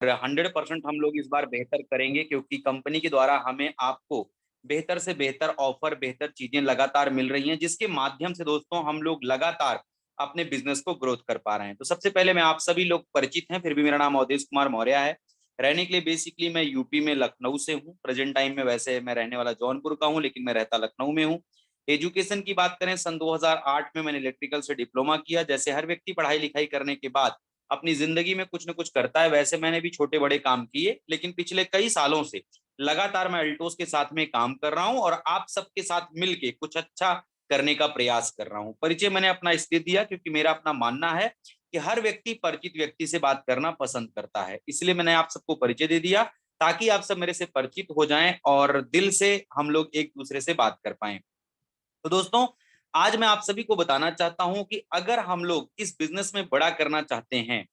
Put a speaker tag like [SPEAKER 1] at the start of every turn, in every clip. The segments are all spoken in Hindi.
[SPEAKER 1] 100% हम लोग इस बार बेहतर करेंगे, क्योंकि कंपनी के द्वारा हमें आपको बेहतर से बेहतर ऑफर, बेहतर चीजें लगातार मिल रही हैं, जिसके माध्यम से दोस्तों हम लोग लगातार अपने बिजनेस को ग्रोथ कर पा रहे हैं। तो सबसे पहले मैं आप सभी लोग परिचित हैं, फिर भी मेरा नाम अवधेश कुमार मौर्य है। रहने के लिए बेसिकली मैं यूपी में लखनऊ से हूँ। प्रेजेंट टाइम में वैसे मैं रहने वाला जौनपुर का हूँ, लेकिन मैं रहता लखनऊ में हूँ। एजुकेशन की बात करें, सन 2008 में मैंने इलेक्ट्रिकल से डिप्लोमा किया। जैसे हर व्यक्ति पढ़ाई लिखाई करने के बाद अपनी जिंदगी में कुछ न कुछ करता है, वैसे मैंने भी छोटे बड़े काम किए, लेकिन पिछले कई सालों से लगातार मैं अल्टोस के साथ में काम कर रहा हूं और आप सबके साथ मिलके कुछ अच्छा करने का प्रयास कर रहा हूं। परिचय मैंने अपना इसलिए दिया क्योंकि मेरा अपना मानना है कि हर व्यक्ति परिचित व्यक्ति से बात करना पसंद करता है, इसलिए मैंने आप सबको परिचय दे दिया ताकि आप सब मेरे से परिचित हो जाएं और दिल से हम लोग एक दूसरे से बात कर पाएं। तो दोस्तों, आज मैं आप सभी को बताना चाहता हूं कि अगर हम लोग इस बिजनेस में बड़ा करना चाहते हैं,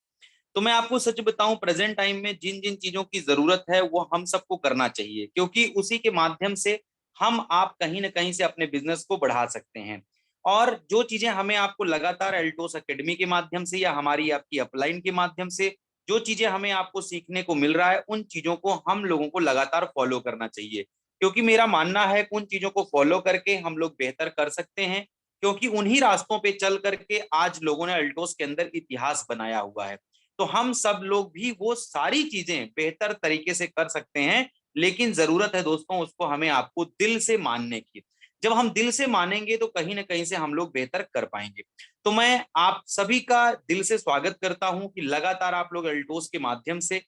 [SPEAKER 1] तो मैं आपको सच बताऊं, प्रेजेंट टाइम में जिन जिन चीजों की जरूरत है वो हम सबको करना चाहिए, क्योंकि उसी के माध्यम से हम आप कहीं ना कहीं से अपने बिजनेस को बढ़ा सकते हैं। और जो चीजें हमें आपको लगातार एल्टोस एकेडमी के माध्यम से या हमारी आपकी अपलाइन के माध्यम से जो चीजें हमें आपको सीखने को मिल रहा है, उन चीजों को हम लोगों को लगातार फॉलो करना चाहिए, क्योंकि मेरा मानना है कि उन चीजों को फॉलो करके हम लोग बेहतर कर सकते हैं, क्योंकि उन्हीं रास्तों पे चल करके आज लोगों ने अल्टोस के अंदर इतिहास बनाया हुआ है। तो हम सब लोग भी वो सारी चीजें बेहतर तरीके से कर सकते हैं, लेकिन जरूरत है दोस्तों उसको हमें आपको दिल से मानने की। जब हम दिल से मानेंगे तो कहीं ना कहीं से हम लोग बेहतर कर पाएंगे। तो मैं आप सभी का दिल से स्वागत करता हूं कि लगातार आप लोग अल्टोस के माध्यम से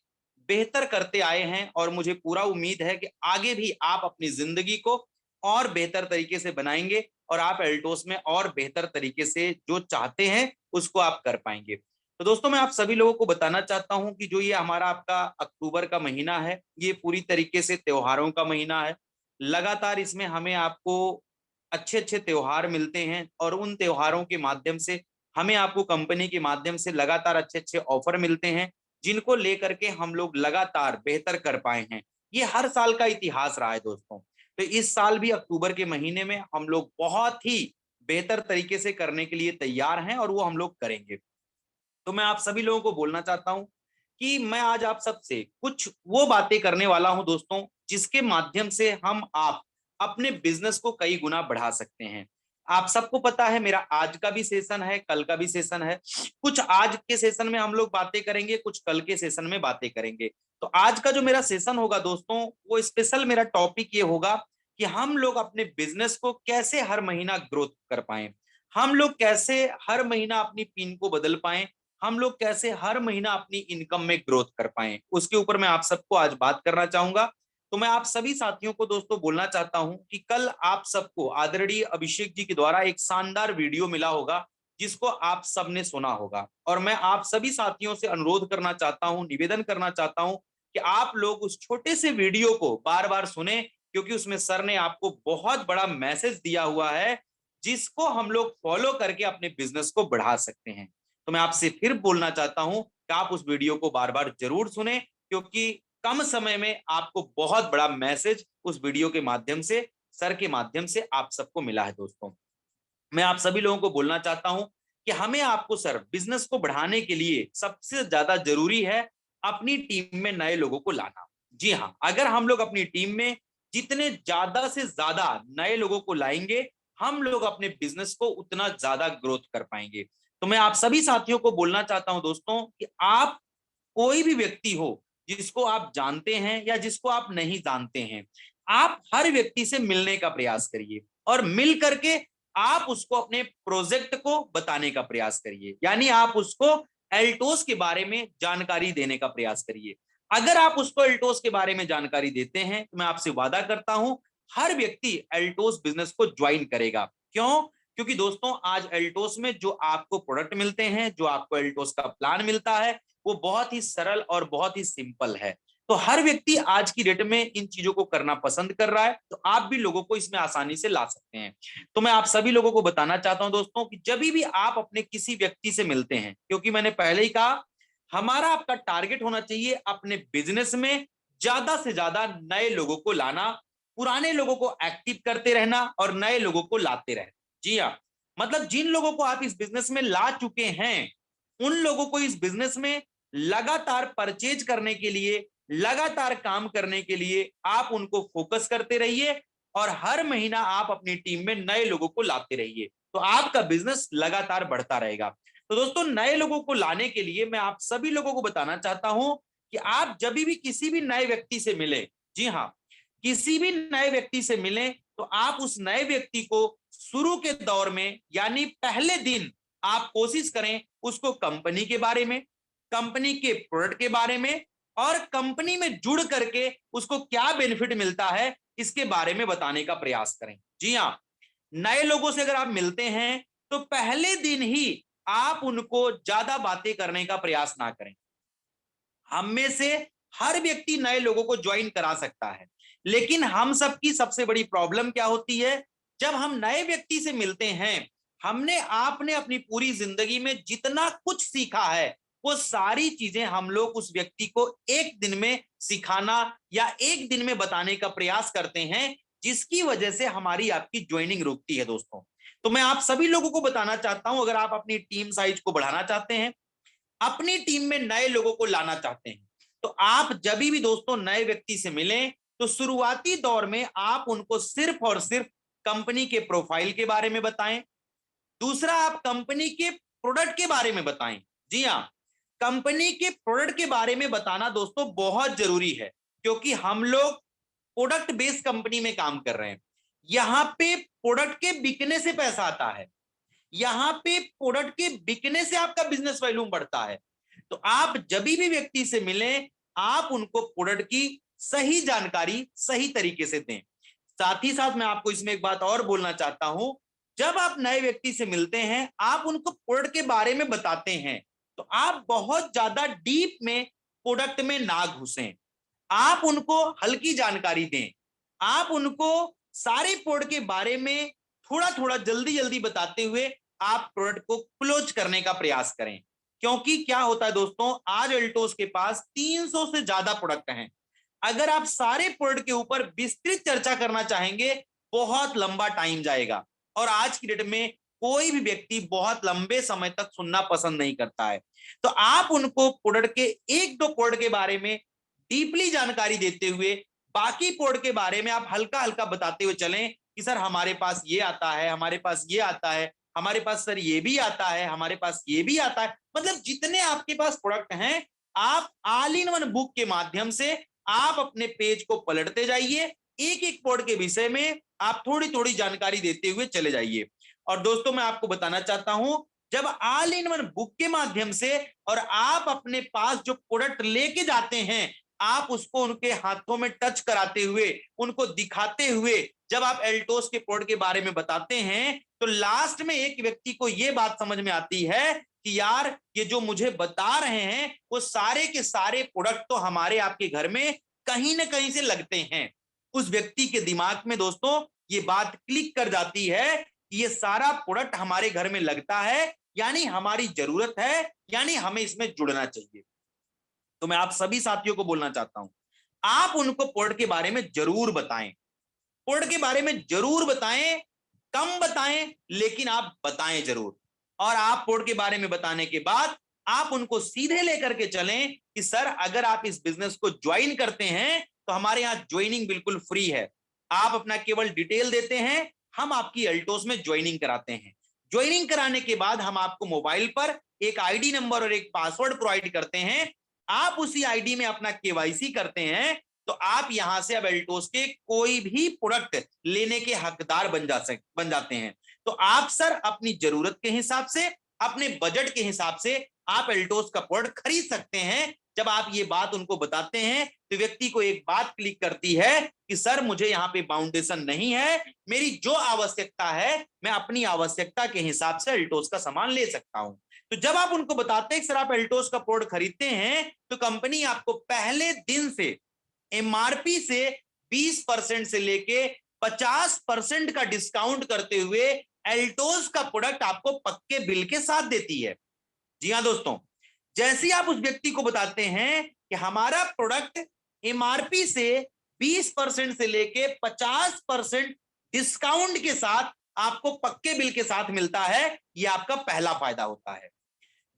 [SPEAKER 1] बेहतर करते आए हैं, और मुझे पूरा उम्मीद है कि आगे भी आप अपनी जिंदगी को और बेहतर तरीके से बनाएंगे और आप अल्टोस में और बेहतर तरीके से जो चाहते हैं उसको आप कर पाएंगे। तो दोस्तों, मैं आप सभी लोगों को बताना चाहता हूं कि जो ये हमारा आपका अक्टूबर का महीना है, ये पूरी तरीके से त्योहारों का महीना है। लगातार इसमें हमें आपको अच्छे अच्छे त्योहार मिलते हैं, और उन त्योहारों के माध्यम से हमें आपको कंपनी के माध्यम से लगातार अच्छे अच्छे ऑफर मिलते हैं, जिनको लेकर के हम लोग लगातार बेहतर कर पाए हैं। ये हर साल का इतिहास रहा है दोस्तों। तो इस साल भी अक्टूबर के महीने में हम लोग बहुत ही बेहतर तरीके से करने के लिए तैयार हैं, और वो हम लोग करेंगे। तो मैं आप सभी लोगों को बोलना चाहता हूं कि मैं आज आप सबसे कुछ वो बातें करने वाला हूं दोस्तों, जिसके माध्यम से हम आप अपने बिजनेस को कई गुना बढ़ा सकते हैं। आप सबको पता है मेरा आज का भी सेशन है, कल का भी सेशन है। कुछ आज के सेशन में हम लोग बातें करेंगे, कुछ कल के सेशन में बातें करेंगे। तो आज का जो मेरा सेशन होगा दोस्तों, वो स्पेशल मेरा टॉपिक ये होगा कि हम लोग अपने बिजनेस को कैसे हर महीना ग्रोथ कर पाए, हम लोग कैसे हर महीना अपनी पिन को बदल पाए, हम लोग कैसे हर महीना अपनी इनकम में ग्रोथ कर पाए, उसके ऊपर मैं आप सबको आज बात करना चाहूंगा। तो मैं आप सभी साथियों को दोस्तों बोलना चाहता हूं कि कल आप सबको आदरणीय अभिषेक जी के द्वारा एक शानदार वीडियो मिला होगा, जिसको आप सबने सुना होगा। और मैं आप सभी साथियों से अनुरोध करना चाहता हूं, निवेदन करना चाहता हूं कि आप लोग उस छोटे से वीडियो को बार बार सुने, क्योंकि उसमें सर ने आपको बहुत बड़ा मैसेज दिया हुआ है, जिसको हम लोग फॉलो करके अपने बिजनेस को बढ़ा सकते हैं। तो मैं आपसे फिर बोलना चाहता हूं कि आप उस वीडियो को बार बार जरूर सुने, क्योंकि कम समय में आपको बहुत बड़ा मैसेज उस वीडियो के माध्यम से, सर के माध्यम से आप सबको मिला है दोस्तों। मैं आप सभी लोगों को बोलना चाहता हूं कि हमें आपको सर बिजनेस को बढ़ाने के लिए सबसे ज्यादा जरूरी है अपनी टीम में नए लोगों को लाना। जी हाँ, अगर हम लोग अपनी टीम में जितने ज्यादा से ज्यादा नए लोगों को लाएंगे, हम लोग अपने बिजनेस को उतना ज्यादा ग्रोथ कर पाएंगे। तो मैं आप सभी साथियों को बोलना चाहता हूं दोस्तों कि आप कोई भी व्यक्ति हो जिसको आप जानते हैं या जिसको आप नहीं जानते हैं, आप हर व्यक्ति से मिलने का प्रयास करिए, और मिल करके आप उसको अपने प्रोजेक्ट को बताने का प्रयास करिए, यानी आप उसको एल्टोस के बारे में जानकारी देने का प्रयास करिए। अगर आप उसको एल्टोस के बारे में जानकारी देते हैं, तो मैं आपसे वादा करता हूं हर व्यक्ति एल्टोस बिजनेस को ज्वाइन करेगा। क्यों? क्योंकि दोस्तों आज एल्टोस में जो आपको प्रोडक्ट मिलते हैं, जो आपको एल्टोस का प्लान मिलता है, वो बहुत ही सरल और बहुत ही सिंपल है। तो हर व्यक्ति आज की डेट में इन चीजों को करना पसंद कर रहा है, तो आप भी लोगों को इसमें आसानी से ला सकते हैं। तो मैं आप सभी लोगों को बताना चाहता हूं दोस्तों कि जब भी आप अपने किसी व्यक्ति से मिलते हैं, क्योंकि मैंने पहले ही कहा हमारा आपका टारगेट होना चाहिए अपने बिजनेस में ज्यादा से ज्यादा नए लोगों को लाना, पुराने लोगों को एक्टिव करते रहना और नए लोगों को लाते रहना। जी हाँ, मतलब जिन लोगों को आप इस बिजनेस में ला चुके हैं, उन लोगों को इस बिजनेस में लगातार परचेज करने के लिए, लगातार काम करने के लिए आप उनको फोकस करते रहिए और हर महीना आप अपनी टीम में नए लोगों को लाते रहिए, तो आपका बिजनेस लगातार बढ़ता रहेगा। तो दोस्तों, नए लोगों को लाने के लिए मैं आप सभी लोगों को बताना चाहता हूं कि आप जब भी किसी भी नए व्यक्ति से मिले, जी हाँ, किसी भी नए व्यक्ति से मिले, तो आप उस नए व्यक्ति को शुरू के दौर में यानी पहले दिन आप कोशिश करें उसको कंपनी के बारे में, कंपनी के प्रोडक्ट के बारे में और कंपनी में जुड़ करके उसको क्या बेनिफिट मिलता है इसके बारे में बताने का प्रयास करें। जी हाँ, नए लोगों से अगर आप मिलते हैं तो पहले दिन ही आप उनको ज्यादा बातें करने का प्रयास ना करें। हम में से हर व्यक्ति नए लोगों को ज्वाइन करा सकता है, लेकिन हम सबकी सबसे बड़ी प्रॉब्लम क्या होती है, जब हम नए व्यक्ति से मिलते हैं, हमने आपने अपनी पूरी जिंदगी में जितना कुछ सीखा है वो सारी चीजें हम लोग उस व्यक्ति को एक दिन में सिखाना या एक दिन में बताने का प्रयास करते हैं, जिसकी वजह से हमारी आपकी ज्वाइनिंग रुकती है दोस्तों। तो मैं आप सभी लोगों को बताना चाहता हूं, अगर आप अपनी टीम साइज को बढ़ाना चाहते हैं, अपनी टीम में नए लोगों को लाना चाहते हैं, तो आप जब भी दोस्तों नए व्यक्ति से मिलें तो शुरुआती दौर में आप उनको सिर्फ और सिर्फ कंपनी के प्रोफाइल के बारे में बताएं। दूसरा, आप कंपनी के प्रोडक्ट के बारे में बताएं। जी हाँ, कंपनी के प्रोडक्ट के बारे में बताना दोस्तों बहुत जरूरी है, क्योंकि हम लोग प्रोडक्ट बेस्ड कंपनी में काम कर रहे हैं। यहां पे प्रोडक्ट के बिकने से पैसा आता है, यहां पे प्रोडक्ट के बिकने से आपका बिजनेस वैल्यूम बढ़ता है। तो आप जब भी व्यक्ति से मिलें, आप उनको प्रोडक्ट की सही जानकारी सही तरीके से दें। साथ ही साथ मैं आपको इसमें एक बात और बोलना चाहता हूं, जब आप नए व्यक्ति से मिलते हैं, आप उनको प्रोडक्ट के बारे में बताते हैं, तो आप बहुत ज्यादा डीप में प्रोडक्ट में ना घुसें, आप उनको हल्की जानकारी दें, आप उनको सारे प्रोडक्ट के बारे में थोड़ा थोड़ा जल्दी जल्दी बताते हुए आप प्रोडक्ट को क्लोज करने का प्रयास करें। क्योंकि क्या होता है दोस्तों, आज अल्टोस के पास 300 से ज्यादा प्रोडक्ट हैं। अगर आप सारे प्रोडक्ट के ऊपर विस्तृत चर्चा करना चाहेंगे, बहुत लंबा टाइम जाएगा और आज की डेट में कोई भी व्यक्ति बहुत लंबे समय तक सुनना पसंद नहीं करता है। तो आप उनको प्रोडक्ट के एक दो प्रोडक्ट के बारे में डीपली जानकारी देते हुए बाकी प्रोडक्ट के बारे में आप हल्का हल्का बताते हुए चलें कि सर हमारे पास ये आता है, हमारे पास ये आता है, हमारे पास सर ये भी आता है, हमारे पास ये भी आता है। मतलब जितने आपके पास प्रोडक्ट हैं, आप ऑल इन वन बुक के माध्यम से आप अपने पेज को पलटते जाइए, एक एक प्रोडक्ट के विषय में आप थोड़ी थोड़ी जानकारी देते हुए चले जाइए। और दोस्तों, मैं आपको बताना चाहता हूं, जब ऑल इन वन बुक के माध्यम से और आप अपने पास जो प्रोडक्ट लेके जाते हैं, आप उसको उनके हाथों में टच कराते हुए, उनको दिखाते हुए जब आप एल्टोस के प्रोडक्ट के बारे में बताते हैं, तो लास्ट में एक व्यक्ति को यह बात समझ में आती है कि यार ये जो मुझे बता रहे हैं वो सारे के सारे प्रोडक्ट तो हमारे आपके घर में कहीं ना कहीं से लगते हैं। उस व्यक्ति के दिमाग में दोस्तों ये बात क्लिक कर जाती है कि ये सारा प्रोडक्ट हमारे घर में लगता है, यानी हमारी जरूरत है, यानी हमें इसमें जुड़ना चाहिए। तो मैं आप सभी साथियों को बोलना चाहता हूं, आप उनको प्रोडक्ट के बारे में जरूर बताएं, प्रोडक्ट के बारे में जरूर बताएं, कम बताएं लेकिन आप बताएं जरूर। और आप प्रोडक्ट के बारे में बताने के बाद आप उनको सीधे लेकर के चलें कि सर अगर आप इस बिजनेस को ज्वाइन करते हैं तो हमारे यहां ज्वाइनिंग बिल्कुल फ्री है। आप अपना केवल डिटेल देते हैं, हम आपकी अल्टोस में ज्वाइनिंग कराते हैं। ज्वाइनिंग कराने के बाद हम आपको मोबाइल पर एक आईडी नंबर और एक पासवर्ड प्रोवाइड करते हैं। आप उसी आईडी में अपना केवाईसी करते हैं, तो आप यहां से अब एल्टोस के कोई भी प्रोडक्ट लेने के हकदार बन जाते हैं। तो आप सर अपनी जरूरत के हिसाब से, अपने बजट के हिसाब से आप एल्टोस का प्रोडक्ट खरीद सकते हैं। जब आप ये बात उनको बताते हैं तो व्यक्ति को एक बात क्लिक करती है कि सर मुझे यहाँ पे बाउंडेशन नहीं है, मेरी जो आवश्यकता है मैं अपनी आवश्यकता के हिसाब से एल्टोस का सामान ले सकता हूं। तो जब आप उनको बताते हैं कि सर आप एल्टोस का प्रोडक्ट खरीदते हैं, तो कंपनी आपको पहले दिन से एमआरपी से 20% से लेके 50% का डिस्काउंट करते हुए एल्टोस का प्रोडक्ट आपको पक्के बिल के साथ देती है। जी हाँ दोस्तों, जैसे आप उस व्यक्ति को बताते हैं कि हमारा प्रोडक्ट एमआरपी से 20% से लेके 50% डिस्काउंट के साथ आपको पक्के बिल के साथ मिलता है, यह आपका पहला फायदा होता है।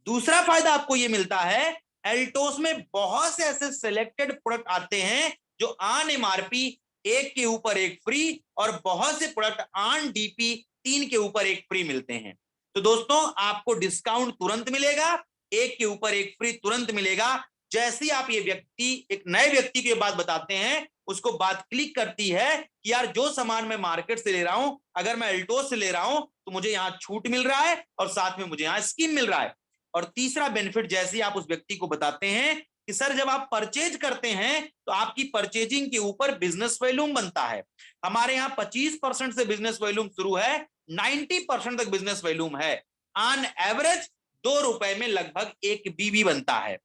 [SPEAKER 1] दूसरा फायदा आपको यह मिलता है, एल्टोस में बहुत से ऐसे सिलेक्टेड प्रोडक्ट आते हैं जो ऑन एमआरपी एक के ऊपर एक फ्री और बहुत से प्रोडक्ट ऑन डीपी 3 के ऊपर एक फ्री मिलते हैं। तो दोस्तों आपको डिस्काउंट तुरंत मिलेगा, एक के ऊपर एक फ्री तुरंत मिलेगा। जैसे ही आप ये व्यक्ति एक नए व्यक्ति को ये बात बताते हैं, उसको बात क्लिक करती है कि यार जो सामान मैं मार्केट से ले रहा हूं, अगर मैं एल्टोस से ले रहा हूं तो मुझे यहां छूट मिल रहा है और साथ में मुझे यहां स्कीम मिल रहा है। और तीसरा बेनिफिट जैसे ही आप उस व्यक्ति को बताते हैं कि सर जब आप परचेज करते हैं तो आपकी परचेजिंग के ऊपर बिजनेस वॉल्यूम बनता है। हमारे यहाँ 25% से बिजनेस वॉल्यूम शुरू है, 90% तक बिजनेस वॉल्यूम है। ऑन एवरेज 2 रुपए में लगभग एक बीवी बनता है।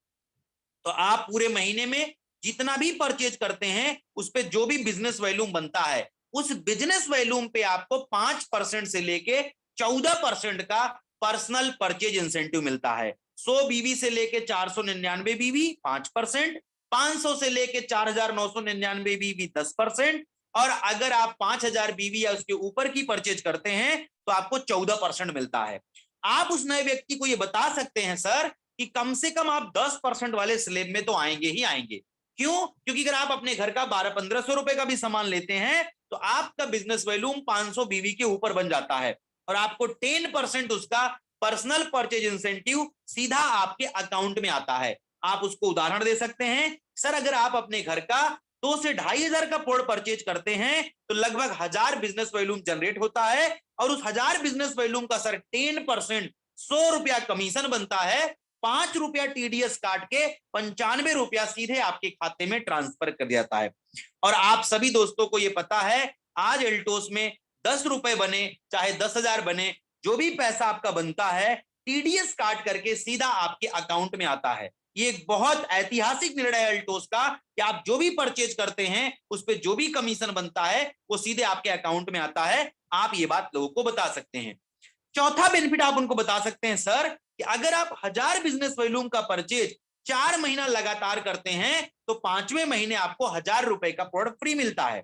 [SPEAKER 1] तो आप पूरे महीने में जितना भी परचेज करते हैं उस पे जो भी बिजनेस वॉल्यूम बनता है, उस बिजनेस वॉल्यूम पे आपको 5% से लेके 14% का पर्सनल परचेज इंसेंटिव मिलता है। 100 बीवी से लेके 499 बीवी 5%, 500 से लेके 4999 बीवी 10%, और अगर आप 5000 बीवी या उसके ऊपर की परचेज करते हैं तो आपको 14% मिलता है। आप उस नए व्यक्ति को ये बता सकते हैं सर कि कम से कम आप 10% वाले स्लैब में तो आएंगे ही आएंगे। क्यों? क्योंकि अगर आप अपने घर का 1200-1500 रुपए का भी सामान लेते हैं तो आपका बिजनेस वॉल्यूम 500 बीवी के ऊपर बन जाता है और आपको 10% उसका पर्सनल परचेज इंसेंटिव सीधा आपके अकाउंट में आता है। आप उसको उदाहरण दे सकते हैं, सर अगर आप अपने घर का 2 से 2500 का प्रोडक्ट परचेज करते हैं तो लगभग 1000 बिजनेस वॉल्यूम जनरेट होता है और उस 1000 बिजनेस वॉल्यूम का सर 10% 100 रुपया कमीशन बनता है। 5 रुपया टीडीएस काट के 95 रुपया सीधे आपके खाते में ट्रांसफर कर दिया जाता है। और आप सभी दोस्तों को ये पता है आज एल्टोस में 10 रुपए बने चाहे 10,000 बने, जो भी पैसा आपका बनता है टीडीएस काट करके सीधा आपके अकाउंट में आता है। ये एक बहुत ऐतिहासिक निर्णय है एल्टोस का कि आप जो भी परचेज करते हैं उस पर जो भी कमीशन बनता है वो सीधे आपके अकाउंट में आता है। आप ये बात लोगों को बता सकते हैं। चौथा बेनिफिट आप उनको बता सकते हैं सर कि अगर आप 1000 बिजनेस वॉल्यूम का परचेज 4 महीना लगातार करते हैं तो 5वें महीने आपको 1000 रुपए का प्रोडक्ट फ्री मिलता है।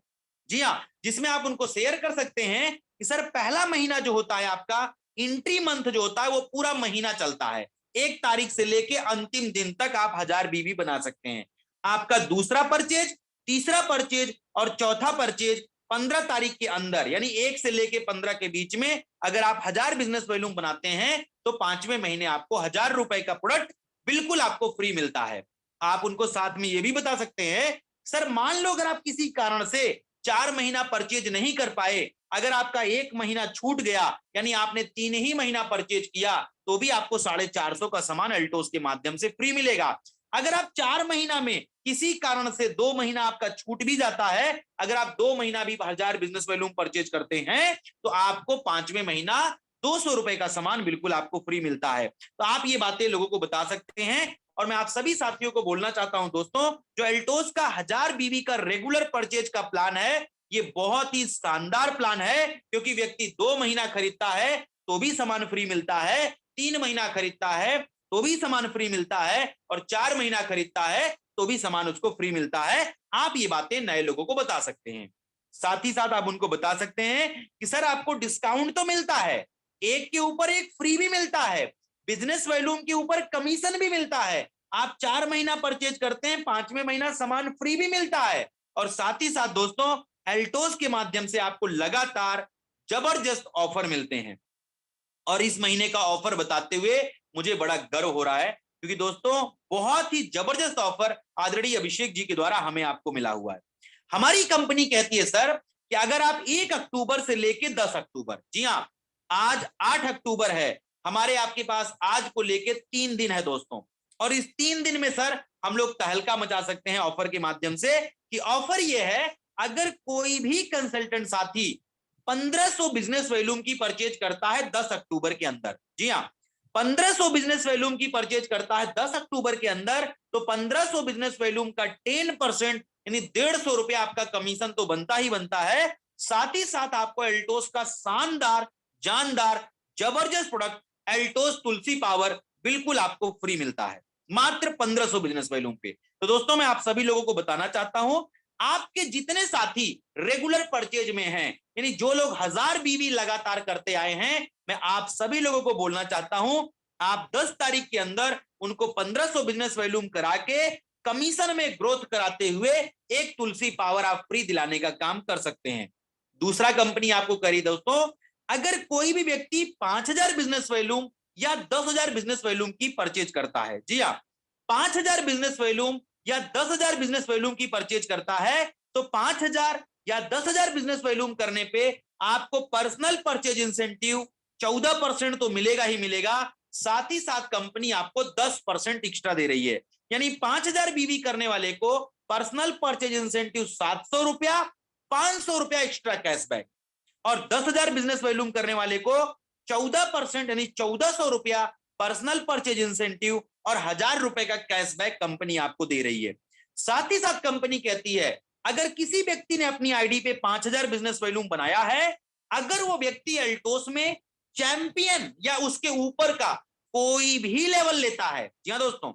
[SPEAKER 1] जी हाँ, जिसमें आप उनको शेयर कर सकते हैं कि सर पहला महीना जो होता है आपका एंट्री मंथ जो होता है वो पूरा महीना चलता है, 1 तारीख से लेके अंतिम दिन तक आप 1000 बीवी बना सकते हैं। आपका दूसरा परचेज, तीसरा परचेज और चौथा परचेज 15 तारीख के अंदर यानी 1 से लेके 15 के बीच में अगर आप 1000 बिजनेस वॉल्यूम बनाते हैं तो 5वें महीने आपको 1000 रुपए का प्रोडक्ट बिल्कुल आपको फ्री मिलता है। आप उनको साथ में ये भी बता सकते हैं, सर मान लो अगर आप किसी कारण से 4 महीना परचेज नहीं कर पाए, अगर आपका 1 महीना छूट गया यानी आपने 3 ही महीना परचेज किया तो भी आपको 450 का सामान एल्टोस के माध्यम से फ्री मिलेगा। अगर आप 4 महीना में किसी कारण से 2 महीना आपका छूट भी जाता है, अगर आप 2 महीना भी 1000 बिजनेस वॉल्यूम परचेज करते हैं तो आपको 5वें महीना 200 रुपए का सामान बिल्कुल आपको फ्री मिलता है। तो आप ये बातें लोगों को बता सकते हैं। और मैं आप सभी साथियों को बोलना चाहता हूं दोस्तों, जो एल्टोस का 1000 बीवी का रेगुलर परचेज का प्लान है ये बहुत ही शानदार प्लान है, क्योंकि व्यक्ति 2 महीना खरीदता है तो भी सामान फ्री मिलता है, 3 महीना खरीदता है तो भी सामान फ्री मिलता है और 4 महीना खरीदता है तो भी सामान उसको फ्री मिलता है। आप ये बातें नए लोगों को बता सकते हैं। साथ ही साथ आप उनको बता सकते हैं कि सर आपको डिस्काउंट तो मिलता है, एक के ऊपर एक फ्री भी मिलता है, बिजनेस वॉल्यूम के ऊपर कमीशन भी मिलता है, आप 4 महीना परचेज करते हैं 5वें महीना सामान फ्री भी मिलता है, और साथ ही साथ दोस्तों एल्टोस के माध्यम से आपको लगातार जबरदस्त ऑफर मिलते हैं। और इस महीने का ऑफर बताते हुए मुझे बड़ा गर्व हो रहा है, क्योंकि दोस्तों बहुत ही जबरदस्त ऑफर आदरणीय अभिषेक जी के द्वारा हमें आपको मिला हुआ है। हमारी कंपनी कहती है सर कि अगर आप 1 अक्टूबर से लेके 10 अक्टूबर, जी हाँ आज 8 अक्टूबर है, हमारे आपके पास आज को लेके 3 दिन है दोस्तों, और इस 3 दिन में सर हम लोग तहलका मचा सकते हैं ऑफर के माध्यम से। कि ऑफर ये है, अगर कोई भी कंसल्टेंट साथी 1500 बिजनेस वॉल्यूम की परचेज करता है 10 अक्टूबर के अंदर, जी हाँ 1500 बिजनेस वॉल्यूम की परचेज करता है 10 अक्टूबर के अंदर, तो 1500 बिजनेस वॉल्यूम का 10% यानी 150 रुपया आपका कमीशन तो बनता ही बनता है। साथ ही साथ आपको एल्टोस का शानदार जानदार जबरदस्त प्रोडक्ट एल्टोस तुलसी पावर बिल्कुल आपको फ्री मिलता है मात्र 1500 बिजनेस वॉल्यूम पे। तो दोस्तों मैं आप सभी लोगों को बताना चाहता हूं, आपके जितने साथी रेगुलर परचेज में हैं, यानी जो लोग 1000 बीवी लगातार करते आए हैं, मैं आप सभी लोगों को बोलना चाहता हूं आप 10 तारीख के अंदर उनको 1500 बिजनेस वॉल्यूम करा के कमीशन में ग्रोथ कराते हुए एक तुलसी पावर आप फ्री दिलाने का काम कर सकते हैं। दूसरा कंपनी आपको करी दोस्तों, अगर कोई भी व्यक्ति 5000 बिजनेस वॉल्यूम या 10,000 बिजनेस वॉल्यूम की परचेज करता है, जी हाँ, 5000 बिजनेस वॉल्यूम या 10,000 बिजनेस वॉल्यूम की परचेज करता है, तो 5000 या 10,000 बिजनेस वॉल्यूम करने पे आपको पर्सनल परचेज इंसेंटिव 14% तो मिलेगा ही मिलेगा, साथ ही साथ कंपनी आपको 10% एक्स्ट्रा दे रही है। यानी 5000 बीवी करने वाले को पर्सनल परचेज इंसेंटिव 700 रुपया, 500 रुपया एक्स्ट्रा कैशबैक, और 10,000 बिजनेस वॉल्यूम करने वाले को 14% यानी 1400 रुपया पर्सनल परचेज इंसेंटिव और 1000 रुपए का कैशबैक कंपनी आपको दे रही है। साथ ही साथ कंपनी कहती है, अगर किसी व्यक्ति ने अपनी आईडी पे 5000 बिजनेस वॉल्यूम बनाया है, अगर वो व्यक्ति एल्टोस में चैंपियन या उसके ऊपर का कोई भी लेवल लेता है, जी हाँ दोस्तों,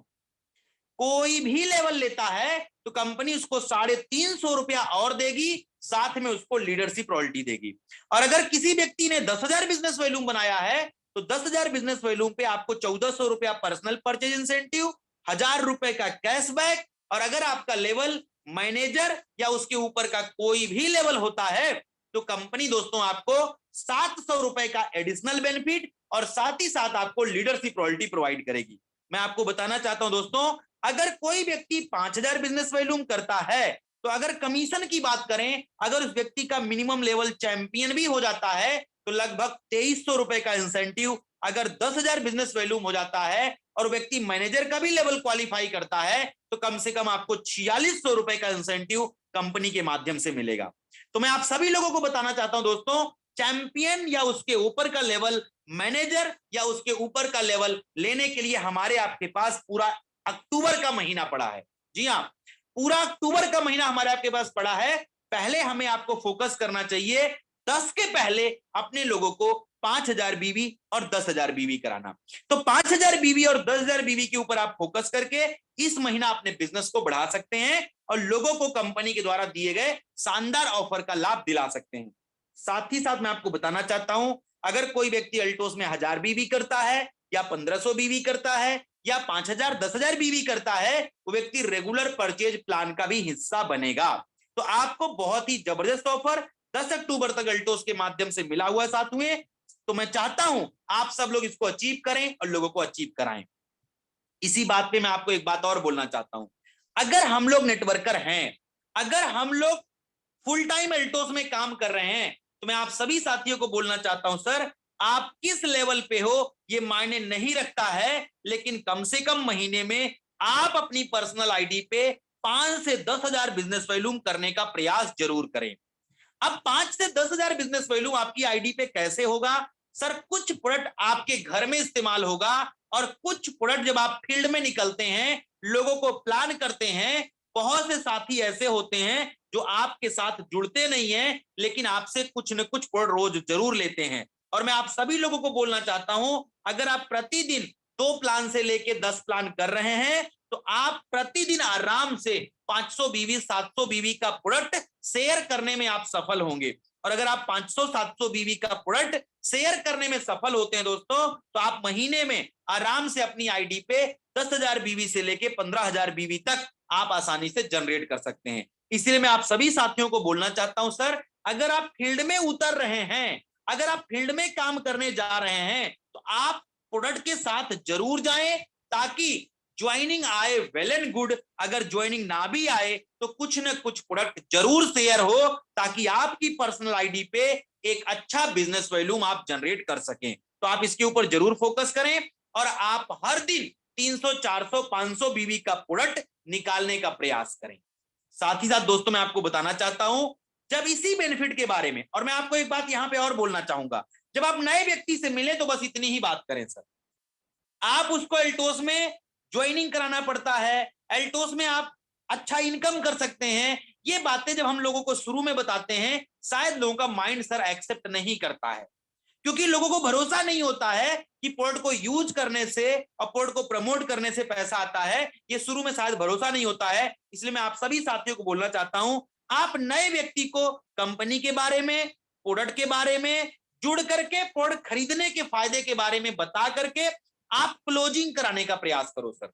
[SPEAKER 1] कोई भी लेवल लेता है, तो कंपनी उसको 350 रुपया और देगी, साथ में उसको लीडरशिप रॉयल्टी देगी। और अगर किसी व्यक्ति ने 10,000 बिजनेस वॉल्यूम बनाया है, तो 10,000 बिजनेस वॉल्यूम पे आपको 1400 रुपया पर्सनल परचेज इंसेंटिव, 1000 रुपए का कैशबैक, और अगर आपका लेवल मैनेजर या उसके ऊपर का कोई भी लेवल होता है, तो कंपनी दोस्तों आपको 700 रुपए का एडिशनल बेनिफिट और साथ ही साथ आपको लीडरशिप रॉयल्टी प्रोवाइड करेगी। मैं आपको बताना चाहता हूं दोस्तों, अगर कोई व्यक्ति 5000 बिजनेस वॉल्यूम करता है, तो अगर कमीशन की बात करें, अगर उस व्यक्ति का मिनिमम लेवल चैंपियन भी हो जाता है, तो लगभग 2300 रुपए का इंसेंटिव। अगर 10,000 बिजनेस वॉल्यूम हो जाता है और व्यक्ति मैनेजर का भी लेवल क्वालिफाई करता है, तो कम से कम आपको 4600 रुपए का इंसेंटिव कंपनी के माध्यम से मिलेगा। तो मैं आप सभी लोगों को बताना चाहता हूं दोस्तों, चैंपियन या उसके ऊपर का लेवल, मैनेजर या उसके ऊपर का लेवल लेने के लिए हमारे आपके पास पूरा अक्टूबर का महीना पड़ा है। जी हाँ, पूरा अक्टूबर का महीना हमारे आपके पास पड़ा है। पहले हमें आपको फोकस करना चाहिए 10 के पहले अपने लोगों को 5000 बीवी और 10,000 बीवी कराना। तो 5000 बीवी और 10,000 बीवी के ऊपर आप फोकस करके इस महीना अपने बिजनेस को बढ़ा सकते हैं और लोगों को कंपनी के द्वारा दिए गए शानदार ऑफर का लाभ दिला सकते हैं। साथ ही साथ मैं आपको बताना चाहता हूं, अगर कोई व्यक्ति अल्टोस में 1000 बीवी करता है या 1500 बीवी करता है या 5000 10,000 बीवी करता है, वो व्यक्ति रेगुलर परचेज प्लान का भी हिस्सा बनेगा। तो आपको बहुत ही जबरदस्त ऑफर 10 अक्टूबर तक अल्टोस के माध्यम से मिला हुआ साथ में। तो मैं चाहता हूं आप सब लोग इसको अचीव करें और लोगों को अचीव कराएं। इसी बात पे मैं आपको एक बात और बोलना चाहता हूं, अगर हम लोग नेटवर्कर हैं, अगर हम लोग फुल टाइम अल्टोस में काम कर रहे हैं, तो मैं आप सभी साथियों को बोलना चाहता हूं, सर आप किस लेवल पे हो ये मायने नहीं रखता है, लेकिन कम से कम महीने में आप अपनी पर्सनल आईडी पे 5 से 10,000 बिजनेस वॉल्यूम करने का प्रयास जरूर करें। अब 5 से 10,000 बिजनेस वॉल्यूम आपकी आईडी पे कैसे होगा? सर कुछ प्रोडक्ट आपके घर में इस्तेमाल होगा और कुछ प्रोडक्ट जब आप फील्ड में निकलते हैं, लोगों को प्लान करते हैं, बहुत से साथी ऐसे होते हैं जो आपके साथ जुड़ते नहीं हैं, लेकिन आपसे कुछ न कुछ प्रोडक्ट रोज जरूर लेते हैं। और मैं आप सभी लोगों को बोलना चाहता हूं, अगर आप प्रतिदिन 2 प्लान से लेके 10 प्लान कर रहे हैं, तो आप प्रतिदिन आराम से 500 बीवी 700 बीवी का प्रोडक्ट शेयर करने में आप सफल होंगे। और अगर आप 500-700 बीवी का प्रोडक्ट शेयर करने में सफल होते हैं दोस्तों, तो आप महीने में आराम से अपनी आईडी पे 10,000 बीवी से लेके 15,000 बीवी तक आप आसानी से जनरेट कर सकते हैं। इसलिए मैं आप सभी साथियों को बोलना चाहता हूं, सर अगर आप फील्ड में उतर रहे हैं, अगर आप फील्ड में काम करने जा रहे हैं, तो आप प्रोडक्ट के साथ जरूर जाएं, ताकि ज्वाइनिंग आए वेल एंड गुड, अगर ज्वाइनिंग ना भी आए तो कुछ न कुछ प्रोडक्ट जरूर शेयर हो, ताकि आपकी पर्सनल आईडी पे एक अच्छा बिजनेस वॉल्यूम आप जनरेट कर सकें। तो आप इसके ऊपर जरूर फोकस करें और आप हर दिन 300 400 500 बीवी का प्रोडक्ट निकालने का प्रयास करें। साथ ही साथ दोस्तों मैं आपको बताना चाहता हूं, जब इसी बेनिफिट के बारे में, और मैं आपको एक बात यहां पे और बोलना चाहूंगा, जब आप नए व्यक्ति से मिले तो बस इतनी ही बात करें सर, आप उसको एल्टोस में ज्वाइनिंग कराना पड़ता है, एल्टोस में आप अच्छा इनकम कर सकते हैं, ये बातें जब हम लोगों को शुरू में बताते हैं, शायद लोगों का माइंड सर एक्सेप्ट नहीं करता है, क्योंकि लोगों को भरोसा नहीं होता है कि प्रोडक्ट को यूज करने से और प्रोडक्ट को प्रमोट करने से पैसा आता है, ये शुरू में शायद भरोसा नहीं होता है। इसलिए मैं आप सभी साथियों को बोलना चाहता हूं, आप नए व्यक्ति को कंपनी के बारे में, प्रोडक्ट के बारे में जुड़ करके, प्रोडक्ट खरीदने के फायदे के बारे में बता करके आप क्लोजिंग कराने का प्रयास करो सर।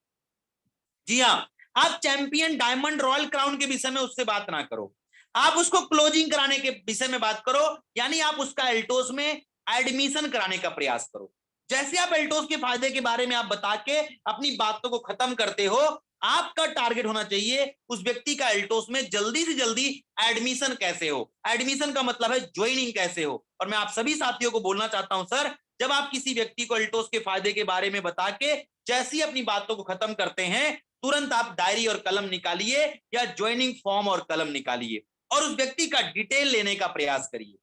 [SPEAKER 1] जी हाँ, आप चैंपियन, डायमंड, रॉयल क्राउन के विषय में उससे बात ना करो, आप उसको क्लोजिंग कराने के विषय में बात करो, यानी आप उसका एल्टोस में एडमिशन कराने का प्रयास करो। जैसे आप एल्टोस के फायदे के बारे में आप बता के अपनी बातों को खत्म करते हो, आपका टारगेट होना चाहिए उस व्यक्ति का एल्टोस में जल्दी से जल्दी एडमिशन कैसे हो। एडमिशन का मतलब है ज्वाइनिंग कैसे हो। और मैं आप सभी साथियों को बोलना चाहता हूं सर, जब आप किसी व्यक्ति को एल्टोस के फायदे के बारे में बता के जैसे ही अपनी बातों को खत्म करते हैं, तुरंत आप डायरी और कलम निकालिए या ज्वाइनिंग फॉर्म और कलम निकालिए और उस व्यक्ति का डिटेल लेने का प्रयास करिए।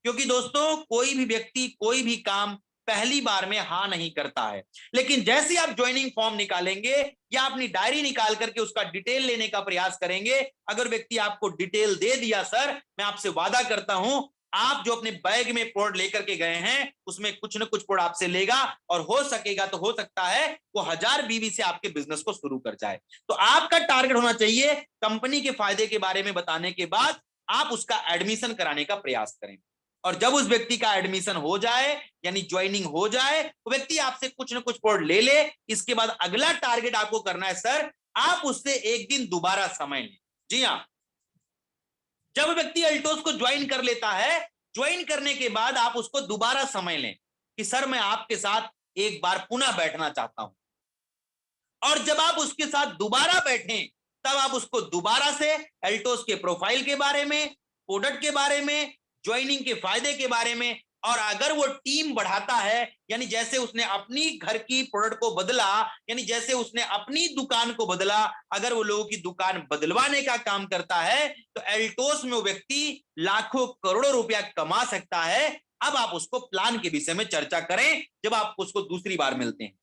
[SPEAKER 1] क्योंकि दोस्तों, कोई भी व्यक्ति कोई भी काम पहली बार में हाँ नहीं करता है, लेकिन जैसे आप ज्वाइनिंग फॉर्म निकालेंगे या अपनी डायरी निकाल करके उसका डिटेल लेने का प्रयास करेंगे, अगर व्यक्ति आपको डिटेल दे दिया सर, मैं आपसे वादा करता हूं, आप जो अपने बैग में प्रोडक्ट लेकर के गए हैं उसमें कुछ न कुछ प्रोडक्ट आपसे लेगा और हो सकेगा तो हो सकता है वो 1000 बीवी से आपके बिजनेस को शुरू कर जाए। तो आपका टारगेट होना चाहिए कंपनी के फायदे के बारे में बताने के बाद आप उसका एडमिशन कराने का प्रयास करें। और जब उस व्यक्ति का एडमिशन हो जाए यानी ज्वाइनिंग हो जाए, वो व्यक्ति आपसे कुछ ना कुछ कोड ले ले, इसके बाद अगला टारगेट आपको करना है सर, आप उससे एक दिन दोबारा समय लें। जी हाँ, जब व्यक्ति अल्टोस को ज्वाइन कर लेता है, ज्वाइन करने के बाद आप उसको दोबारा समय लें कि सर मैं आपके साथ एक बार पुनः बैठना चाहता हूं। और जब आप उसके साथ दोबारा बैठें, तब आप उसको दोबारा से एल्टोस के प्रोफाइल के बारे में, प्रोडक्ट के बारे में, ज्वाइनिंग के फायदे के बारे में, और अगर वो टीम बढ़ाता है, यानी जैसे उसने अपनी घर की प्रोडक्ट को बदला, यानी जैसे उसने अपनी दुकान को बदला, अगर वो लोगों की दुकान बदलवाने का काम करता है, तो एल्टोस में वो व्यक्ति लाखों करोड़ों रुपया कमा सकता है। अब आप उसको प्लान के विषय में चर्चा करें जब आप उसको दूसरी बार मिलते हैं।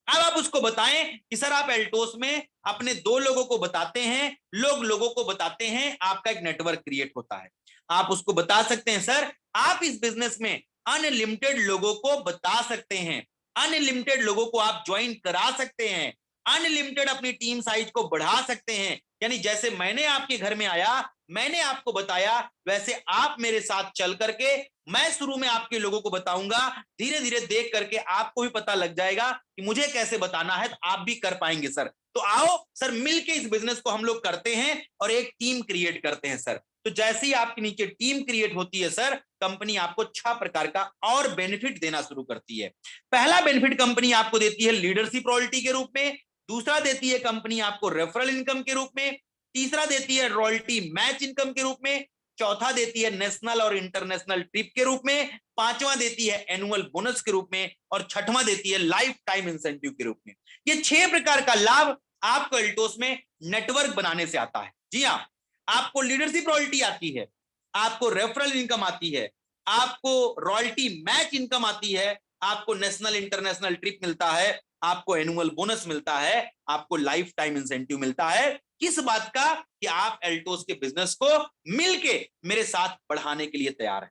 [SPEAKER 1] अब आप उसको बताएं कि सर आप एल्टोस में अपने 2 लोगों को बताते हैं, लोगों को बताते हैं, आपका एक नेटवर्क क्रिएट होता है। आप उसको बता सकते हैं सर आप इस बिजनेस में अनलिमिटेड लोगों को बता सकते हैं, अनलिमिटेड लोगों को आप ज्वाइन करा सकते हैं, अनलिमिटेड अपनी टीम साइज को बढ़ा सकते हैं। यानी जैसे मैंने आपके घर में आया, मैंने आपको बताया, वैसे आप मेरे साथ चल करके, मैं शुरू में आपके लोगों को बताऊंगा, धीरे धीरे देख करके आपको भी पता लग जाएगा कि मुझे कैसे बताना है, तो आप भी कर पाएंगे सर। तो आओ सर मिलके इस बिजनेस को हम लोग करते हैं और एक टीम क्रिएट करते हैं सर। तो जैसे ही आपके नीचे टीम क्रिएट होती है सर, कंपनी आपको 6 प्रकार का और बेनिफिट देना शुरू करती है। पहला बेनिफिट कंपनी आपको देती है लीडरशिप रॉयल्टी के रूप में, दूसरा देती है कंपनी आपको रेफरल इनकम के रूप में, तीसरा देती है रॉयल्टी मैच इनकम के रूप में, चौथा देती है नेशनल और इंटरनेशनल ट्रिप के रूप में, पांचवा देती है एनुअल बोनस के रूप में, और छठवां देती है लाइफ टाइम इंसेंटिव के रूप में। ये 6 प्रकार का लाभ आपको एल्टोस में नेटवर्क बनाने से आता है। जी हाँ, आपको लीडरशिप रॉयल्टी आती है, आपको रेफरल इनकम आती है, आपको रॉयल्टी मैच इनकम आती है, आपको नेशनल इंटरनेशनल ट्रिप मिलता है, आपको एनुअल बोनस मिलता है, आपको लाइफ टाइम इंसेंटिव मिलता है। किस बात का? कि आप एल्टोस के बिजनेस को मिलके मेरे साथ बढ़ाने के लिए तैयार हैं।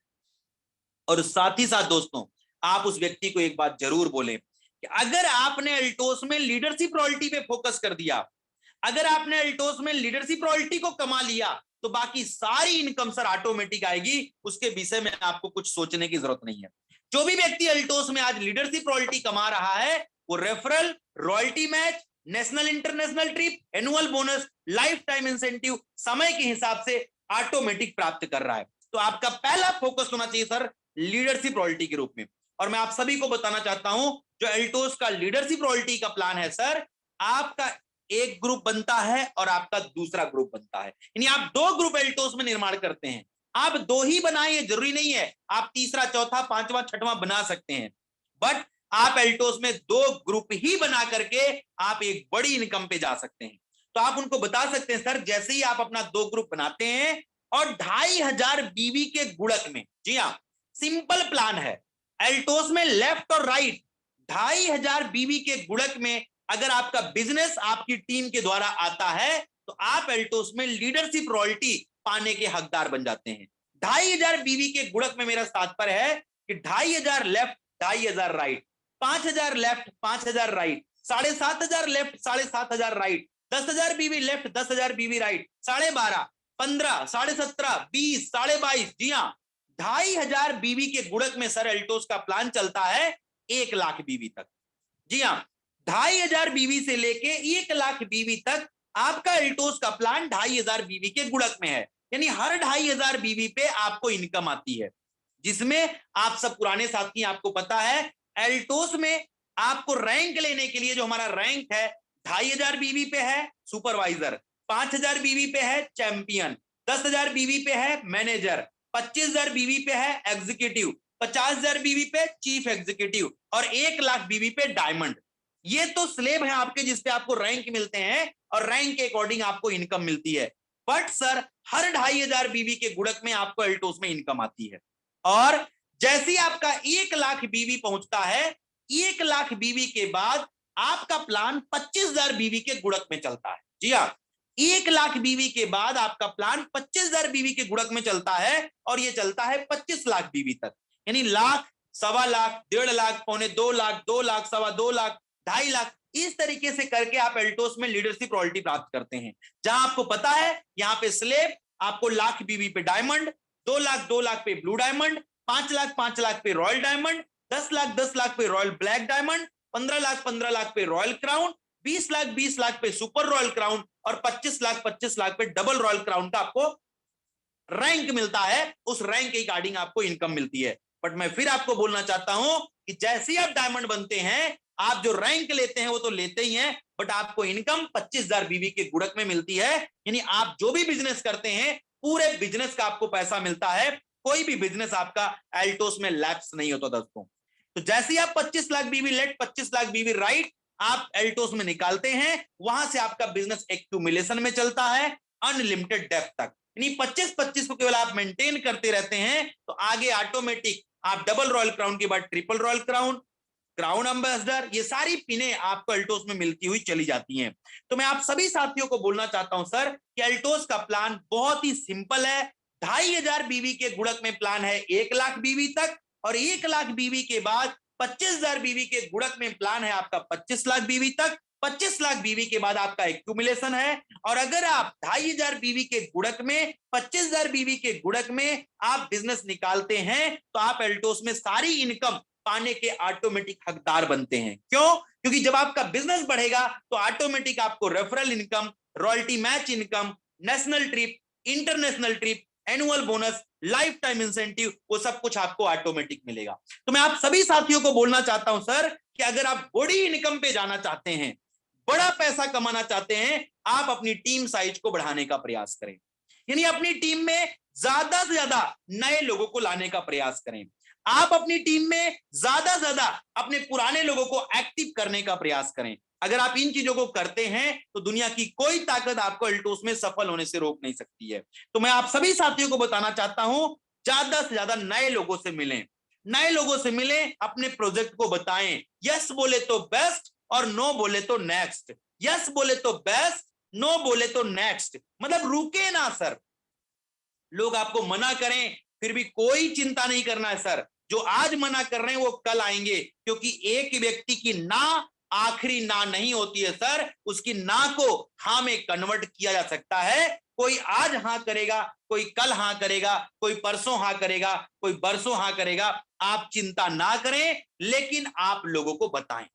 [SPEAKER 1] और साथ ही साथ दोस्तों, आप उस व्यक्ति को एक बात जरूर बोलें कि अगर आपने एल्टोस में लीडरशिप रॉयल्टी पे फोकस कर दिया, अगर आपने एल्टोस में लीडरशिप रॉयल्टी को कमा लिया, तो बाकी सारी इनकम सर ऑटोमेटिक आएगी, उसके विषय में आपको कुछ सोचने की जरूरत नहीं है। जो भी व्यक्ति एल्टोस में आज लीडरशिप रॉयल्टी कमा रहा है, वो referral, royalty match, national international trip, annual bonus, life time incentive समय के हिसाब से ऑटोमेटिक प्राप्त कर रहा है। तो आपका पहला फोकस होना चाहिए सर लीडरशिप रॉयल्टी के रूप में। और मैं आप सभी को बताना चाहता हूं, जो एल्टोस का लीडरशिप रॉयल्टी का प्लान है सर, आपका एक ग्रुप बनता है और आपका दूसरा ग्रुप बनता है, यानी आप 2 ग्रुप एल्टोस में निर्माण करते हैं। आप 2 ही बनाएं, ये जरूरी नहीं है, आप तीसरा, चौथा, पांचवा, छठवां बना सकते हैं, बट आप एल्टोस में 2 ग्रुप ही बना करके आप एक बड़ी इनकम पे जा सकते हैं। तो आप उनको बता सकते हैं सर, जैसे ही आप अपना 2 ग्रुप बनाते हैं और 2500 बीवी के गुणक में, जी हाँ, सिंपल प्लान है, एल्टोस में लेफ्ट और राइट 2500 बीवी के गुणक में अगर आपका बिजनेस आपकी टीम के द्वारा आता है, तो आप एल्टोस में लीडरशिप रॉयल्टी पाने के हकदार बन जाते हैं। 2500 बीवी के गुणक में मेरा तात्पर्य है कि 2500 left, 2500 right, 5000 left, 5000 right, 7500 left, 7500 right, 10,000 बीवी लेफ्ट, 10,000 बीवी राइट, 12.5, 15, 17.5, 20, 22.5, जी हाँ, 2500 बीवी के गुणक में सर एल्टोस का प्लान चलता है 1 लाख बीवी तक। जी हाँ, 2500 बीवी से लेके 1 लाख बीवी तक आपका एल्टोस का प्लान 2500 बीवी के गुणक में है, यानी हर 2500 बीवी पे आपको इनकम आती है, जिसमें आप सब पुराने साथी आपको पता है एल्टोस में आपको रैंक लेने के लिए जो हमारा रैंक है 2500 बीवी पे है सुपरवाइजर, 5000 बीवी पे है चैंपियन, 10,000 बीवी पे है मैनेजर, 25,000 बीवी पे है एग्जीक्यूटिव, 50,000 बीवी पे चीफ एग्जीक्यूटिव और 1 लाख बीवी पे डायमंड। ये तो स्लेब है आपके जिसपे आपको रैंक मिलते हैं और रैंक के अकॉर्डिंग आपको इनकम मिलती है। बट सर हर 2500 बीवी के गुणक में आपको एल्टोस में इनकम आती है और जैसे ही आपका 1 लाख बीवी पहुंचता है 1 लाख बीवी के बाद आपका प्लान 25,000 बीवी के गुणक में चलता है। जी हाँ, 1 लाख बीवी के बाद आपका प्लान 25,000 बीवी के गुणक में चलता है और ये चलता है 25 लाख बीवी तक, यानी लाख, 1.25 लाख, 1.5 लाख, 1.25 लाख, 2 लाख, 2.25 लाख, 2.5 लाख, इस तरीके से करके आप एल्टोस में लीडरशिप रॉयल्टी प्राप्त करते हैं। जहां आपको पता है यहाँ पे स्लेब आपको लाख बीवी पे डायमंड, 2 लाख पे ब्लू डायमंड, 5 लाख पे रॉयल डायमंड, 10 लाख पे रॉयल ब्लैक डायमंड, 15 लाख पे रॉयल क्राउन, 20 लाख पे सुपर रॉयल क्राउन और 25 लाख पे डबल रॉयल क्राउन का आपको रैंक मिलता है। उस रैंक के अकॉर्डिंग आपको इनकम मिलती है। बट मैं फिर आपको बोलना चाहता हूं कि जैसे ही आप डायमंड बनते हैं आप जो रैंक लेते हैं वो तो लेते ही हैं, बट आपको इनकम 25,000 बीवी के गुणक में मिलती है, यानी आप जो भी बिजनेस करते हैं पूरे बिजनेस का आपको पैसा मिलता है। कोई भी बिजनेस आपका एल्टोस में लैप्स नहीं होता दोस्तों। तो जैसे ही आप 25 लाख बीवी लेट, 25 लाख बीवी राइट आप एल्टोस में निकालते हैं, वहां से आपका बिजनेस एक्यूमुलेशन में चलता है अनलिमिटेड डेप्थ तक, यानी 25-25 को केवल आप मेंटेन करते रहते हैं तो आगे ऑटोमेटिक आप डबल रॉयल क्राउन के बाद triple royal crown, crown ambassador, ये सारी पिने आपको एल्टोस में मिलती हुई चली जाती हैं। तो मैं आप सभी साथियों को बोलना चाहता हूं सर कि एल्टोस का प्लान बहुत ही सिंपल है। 2500 बीवी के गुणक में प्लान है 1 लाख बीवी तक और 1 लाख बीवी के बाद 25,000 बीवी के गुणक में प्लान है आपका 25 लाख बीवी तक। 25 लाख बीवी के बाद आपका एक्यूमुलेशन है और अगर आप 2500 बीवी के गुणक में 25,000 बीवी के गुणक में आप बिजनेस निकालते हैं तो आप एल्टोस में सारी इनकम पाने के ऑटोमेटिक हकदार बनते हैं। क्यों? क्योंकि जब आपका बिजनेस बढ़ेगा तो ऑटोमेटिक आपको referral income, royalty match income, national trip, international trip, annual bonus, life time incentive, वो सब कुछ आपको ऑटोमेटिक मिलेगा। तो मैं आप सभी साथियों को बोलना चाहता हूं सर कि अगर आप बड़ी इनकम पे जाना चाहते हैं, बड़ा पैसा कमाना चाहते हैं, आप अपनी टीम साइज को बढ़ाने का प्रयास करें, यानी अपनी टीम में ज्यादा से ज्यादा नए लोगों को लाने का प्रयास करें। आप अपनी टीम में ज्यादा से ज्यादा अपने पुराने लोगों को एक्टिव करने का प्रयास करें। अगर आप इन चीजों को करते हैं तो दुनिया की कोई ताकत आपको एल्टोस में सफल होने से रोक नहीं सकती है। तो मैं आप सभी साथियों को बताना चाहता हूं ज्यादा से ज्यादा नए लोगों से मिलें, नए लोगों से मिलें, अपने प्रोजेक्ट को बताएं। यस बोले तो बेस्ट और नो बोले तो नेक्स्ट, यस बोले तो बेस्ट, नो बोले तो नेक्स्ट, मतलब रुके ना सर। लोग आपको मना करें फिर भी कोई चिंता नहीं करना है सर, जो आज मना कर रहे हैं वो कल आएंगे, क्योंकि एक व्यक्ति की ना आखिरी ना नहीं होती है सर, उसकी ना को हाँ में कन्वर्ट किया जा सकता है। कोई आज हाँ करेगा, कोई कल हाँ करेगा, कोई परसों हाँ करेगा, कोई बरसों हाँ करेगा। आप चिंता ना करें लेकिन आप लोगों को बताएं।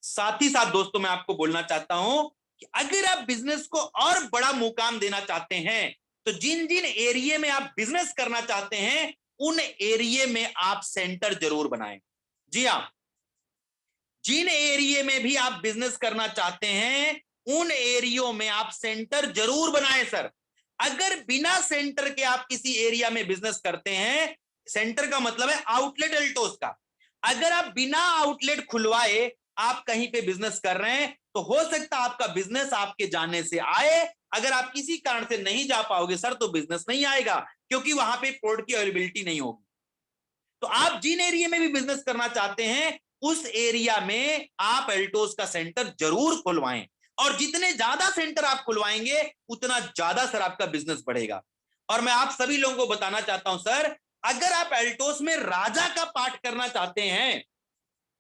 [SPEAKER 1] साथ ही साथ दोस्तों मैं आपको बोलना चाहता हूं कि अगर आप बिजनेस को और बड़ा मुकाम देना चाहते हैं तो जिन जिन एरिया में आप बिजनेस करना चाहते हैं उन एरिया में आप सेंटर जरूर बनाएं। जी हाँ, जिन एरिया में भी आप बिजनेस करना चाहते हैं उन एरियो में आप सेंटर जरूर बनाएं सर। अगर बिना सेंटर के आप किसी एरिया में बिजनेस करते हैं, सेंटर का मतलब है आउटलेट एल्टोस का, अगर आप बिना आउटलेट खुलवाए आप कहीं पे बिजनेस कर रहे हैं तो हो सकता है आपका बिजनेस आपके जाने से आए। अगर आप किसी कारण से नहीं जा पाओगे सर तो बिजनेस नहीं आएगा, क्योंकि वहां पे पोर्ट की अवेलेबिलिटी नहीं होगी। तो आप जिन एरिया में भी बिजनेस करना चाहते हैं उस एरिया में आप एल्टोस का सेंटर जरूर खुलवाएं और जितने ज्यादा सेंटर आप खुलवाएंगे उतना ज्यादा सर आपका बिजनेस बढ़ेगा। और मैं आप सभी लोगों को बताना चाहता हूं सर, अगर आप एल्टोस में राजा का पाठ करना चाहते हैं,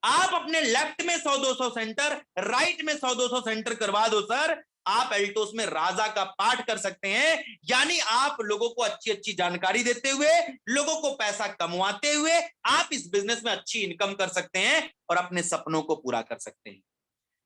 [SPEAKER 1] आप अपने लेफ्ट में 100-200 सेंटर, राइट में 100-200 सेंटर करवा दो सर, आप एल्टोस में राजा का पाठ कर सकते हैं, यानी आप लोगों को अच्छी अच्छी जानकारी देते हुए, लोगों को पैसा कमवाते हुए आप इस बिजनेस में अच्छी इनकम कर सकते हैं और अपने सपनों को पूरा कर सकते हैं।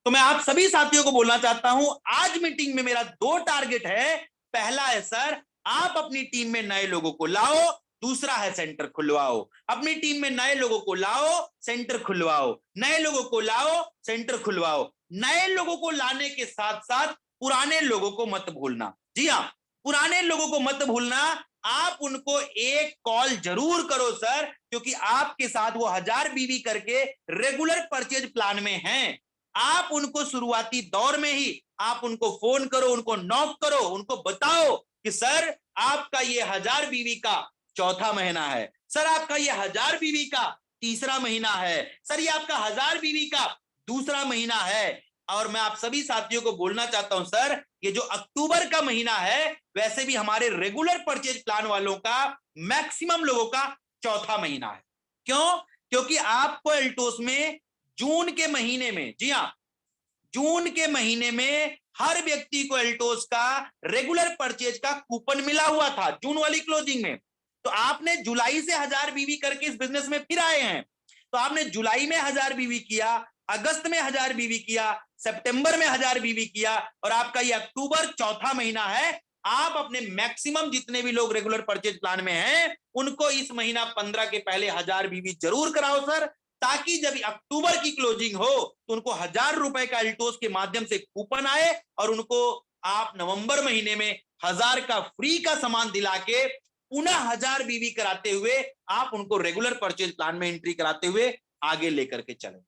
[SPEAKER 1] तो मैं आप सभी साथियों को बोलना चाहता हूं, आज मीटिंग में मेरा 2 टारगेट है। पहला है सर, आप अपनी टीम में नए लोगों को लाओ। दूसरा है सेंटर खुलवाओ। अपनी टीम में नए लोगों को लाओ, सेंटर खुलवाओ, नए लोगों को लाओ, सेंटर खुलवाओ। नए लोगों को लाने के साथ साथ पुराने लोगों को मत भूलना। जी हां, पुराने लोगों को मत भूलना। आप उनको एक कॉल जरूर करो सर, क्योंकि आपके साथ वो 1000 बीवी करके रेगुलर परचेज प्लान में हैं। आप उनको शुरुआती दौर में ही आप उनको फोन करो, उनको नॉक करो, उनको बताओ कि सर आपका ये 1000 बीवी का चौथा महीना है, सर आपका ये 1000 बीवी का तीसरा महीना है, सर ये आपका 1000 बीवी का दूसरा महीना है। और मैं आप सभी साथियों को बोलना चाहता हूं सर, ये जो अक्टूबर का महीना है वैसे भी हमारे रेगुलर परचेज प्लान वालों का मैक्सिमम लोगों का चौथा महीना है। क्यों? क्योंकि आपको एल्टोस में जून के महीने में, जी हां, जून के महीने में हर व्यक्ति को एल्टोस का रेगुलर परचेज का कूपन मिला हुआ था जून वाली क्लोजिंग में। तो आपने जुलाई से 1000 बीवी करके इस बिजनेस में फिर आए हैं। तो आपने जुलाई में 1000 बीवी किया, अगस्त में 1000 बीवी किया, सितंबर में 1000 बीवी किया, और आपका ये अक्टूबर चौथा महीना है। आप अपने मैक्सिमम जितने भी लोग रेगुलर परचेज प्लान में हैं उनको इस महीना 15 के पहले 1000 बीवी जरूर कराओ सर, ताकि जब अक्टूबर की क्लोजिंग हो तो उनको 1000 रुपए का एल्टोस के माध्यम से कूपन आए और उनको आप नवंबर महीने में 1000 का फ्री का सामान दिला के पुनः 1000 बीवी कराते हुए आप उनको रेगुलर परचेज प्लान में एंट्री कराते हुए आगे लेकर के चले।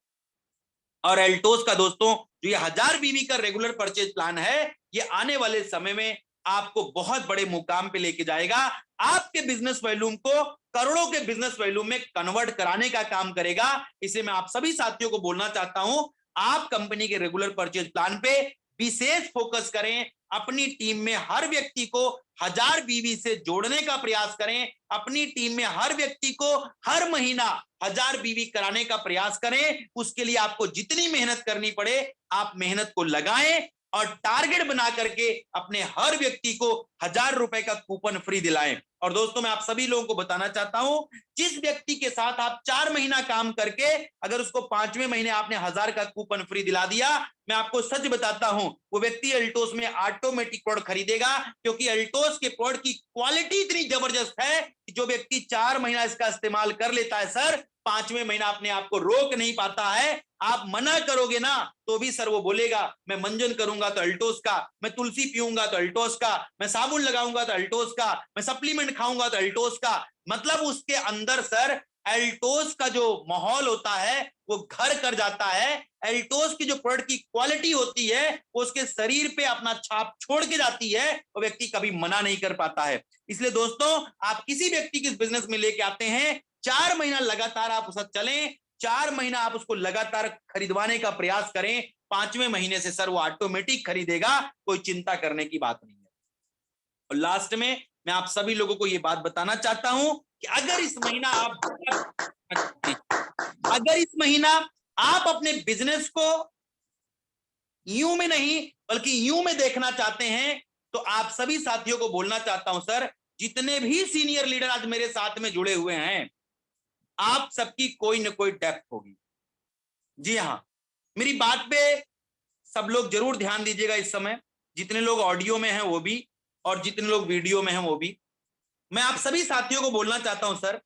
[SPEAKER 1] और एल्टोस का दोस्तों जो ये 1000 बीवी का रेगुलर परचेज प्लान है, ये आने वाले समय में आपको बहुत बड़े मुकाम पे लेके जाएगा। आपके बिजनेस वॉल्यूम को करोड़ों के बिजनेस वॉल्यूम में कन्वर्ट कराने का काम करेगा। इसलिए मैं आप सभी साथियों को बोलना चाहता हूं, आप कंपनी के रेगुलर परचेज प्लान पे विशेष फोकस करें। अपनी टीम में हर व्यक्ति को 1000 बीवी से जोड़ने का प्रयास करें। अपनी टीम में हर व्यक्ति को हर महीना 1000 बीवी कराने का प्रयास करें। उसके लिए आपको जितनी मेहनत करनी पड़े आप मेहनत को लगाएं और टारगेट बना करके अपने हर व्यक्ति को 1000 रुपए का कूपन फ्री दिलाएं। और दोस्तों मैं आप सभी लोगों को बताना चाहता हूं, जिस व्यक्ति के साथ आप 4 महीना काम करके अगर उसको 5वें महीने आपने 1000 का कूपन फ्री दिला दिया, मैं आपको सच बताता हूं वो व्यक्ति एल्टोस में ऑटोमेटिक प्रोडक्ट खरीदेगा, क्योंकि एल्टोस के प्रोडक्ट की क्वालिटी इतनी जबरदस्त है कि जो व्यक्ति 4 महीना इसका इस्तेमाल कर लेता है सर, 5वें महीना अपने आप को रोक नहीं पाता है। आप मना करोगे ना तो भी सर वो बोलेगा मैं मंजन करूंगा तो अल्टोस का, मैं तुलसी पीऊंगा तो अल्टोस का, मैं साबुन लगाऊंगा तो अल्टोस का, मैं सप्लीमेंट खाऊंगा तो अल्टोस का। मतलब उसके अंदर सर एल्टोस का जो माहौल होता है वो घर कर जाता है। एल्टोस की जो प्रोडक्ट की क्वालिटी होती है वो उसके शरीर पे अपना छाप छोड़ के जाती है, वो व्यक्ति कभी मना नहीं कर पाता है। इसलिए दोस्तों आप किसी व्यक्ति के बिजनेस में लेके आते हैं, 4 महीना लगातार आप उसके साथ चलें, 4 महीना आप उसको लगातार खरीदवाने का प्रयास करें, 5वें महीने से सर वो ऑटोमेटिक खरीदेगा, कोई चिंता करने की बात नहीं है। और लास्ट में मैं आप सभी लोगों को ये बात बताना चाहता हूं कि अगर इस महीना आप अपने बिजनेस को यूं में नहीं बल्कि यूं में देखना चाहते हैं, तो आप सभी साथियों को बोलना चाहता हूं सर, जितने भी सीनियर लीडर आज मेरे साथ में जुड़े हुए हैं आप सबकी कोई ना कोई डेप्थ होगी। जी हां, मेरी बात पे सब लोग जरूर ध्यान दीजिएगा इस समय, जितने लोग ऑडियो में हैं वो भी और जितने लोग वीडियो में हैं वो भी। मैं आप सभी साथियों को बोलना चाहता हूं सर,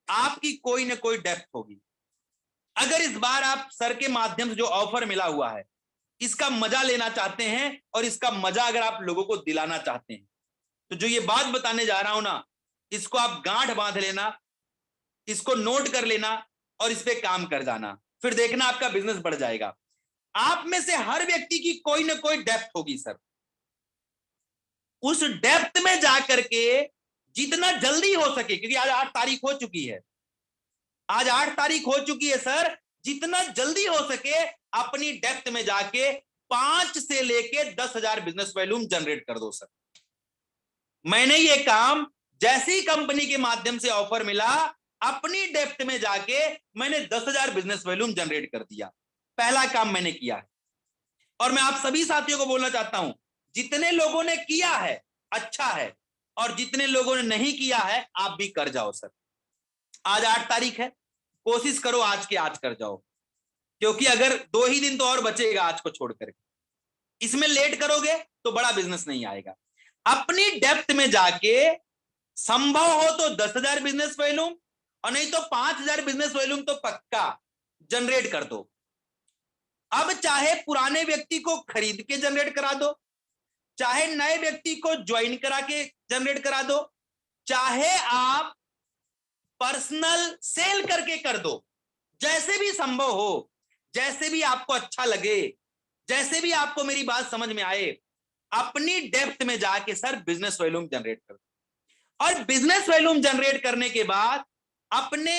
[SPEAKER 1] आपकी कोई ना कोई डेप्थ होगी। अगर इस बार आप सर के माध्यम से जो ऑफर मिला हुआ है इसका मजा लेना चाहते हैं और इसका मजा अगर आप लोगों को दिलाना चाहते हैं, तो जो ये बात बताने जा रहा हूं ना, इसको आप गांठ बांध लेना, इसको नोट कर लेना और इस पे काम कर जाना, फिर देखना आपका बिजनेस बढ़ जाएगा। आप में से हर व्यक्ति की कोई ना कोई डेप्थ होगी सर। उस डेप्थ में जाकर के जितना जल्दी हो सके, क्योंकि आज 8 तारीख हो चुकी है, आज 8 तारीख हो चुकी है सर, जितना जल्दी हो सके अपनी डेप्थ में जाके 5 से लेके 10,000 बिजनेस वॉल्यूम जनरेट कर दो सर। मैंने ये काम जैसी ही कंपनी के माध्यम से ऑफर मिला, अपनी डेप्थ में जाके मैंने 10,000 बिजनेस वॉल्यूम जनरेट कर दिया। पहला काम मैंने किया है। और मैं आप सभी साथियों को बोलना चाहता हूं, जितने लोगों ने किया है अच्छा है, और जितने लोगों ने नहीं किया है आप भी कर जाओ सर। आज 8 तारीख है, कोशिश करो आज के आज कर जाओ, क्योंकि अगर 2 ही दिन तो और बचेगा आज को छोड़कर, इसमें लेट करोगे तो बड़ा बिजनेस नहीं आएगा। अपनी डेप्थ में जाके संभव हो तो 10,000 बिजनेस वॉल्यूम, और नहीं तो 5,000 बिजनेस वॉल्यूम तो पक्का जनरेट कर दो। अब चाहे पुराने व्यक्ति को खरीद के जनरेट करा दो, चाहे नए व्यक्ति को ज्वाइन करा के जनरेट करा दो, चाहे आप पर्सनल सेल करके कर दो, जैसे भी संभव हो, जैसे भी आपको अच्छा लगे, जैसे भी आपको मेरी बात समझ में आए, अपनी डेप्थ में जाके सर बिजनेस वॉल्यूम जनरेट कर दो। और बिजनेस वॉल्यूम जनरेट करने के बाद अपने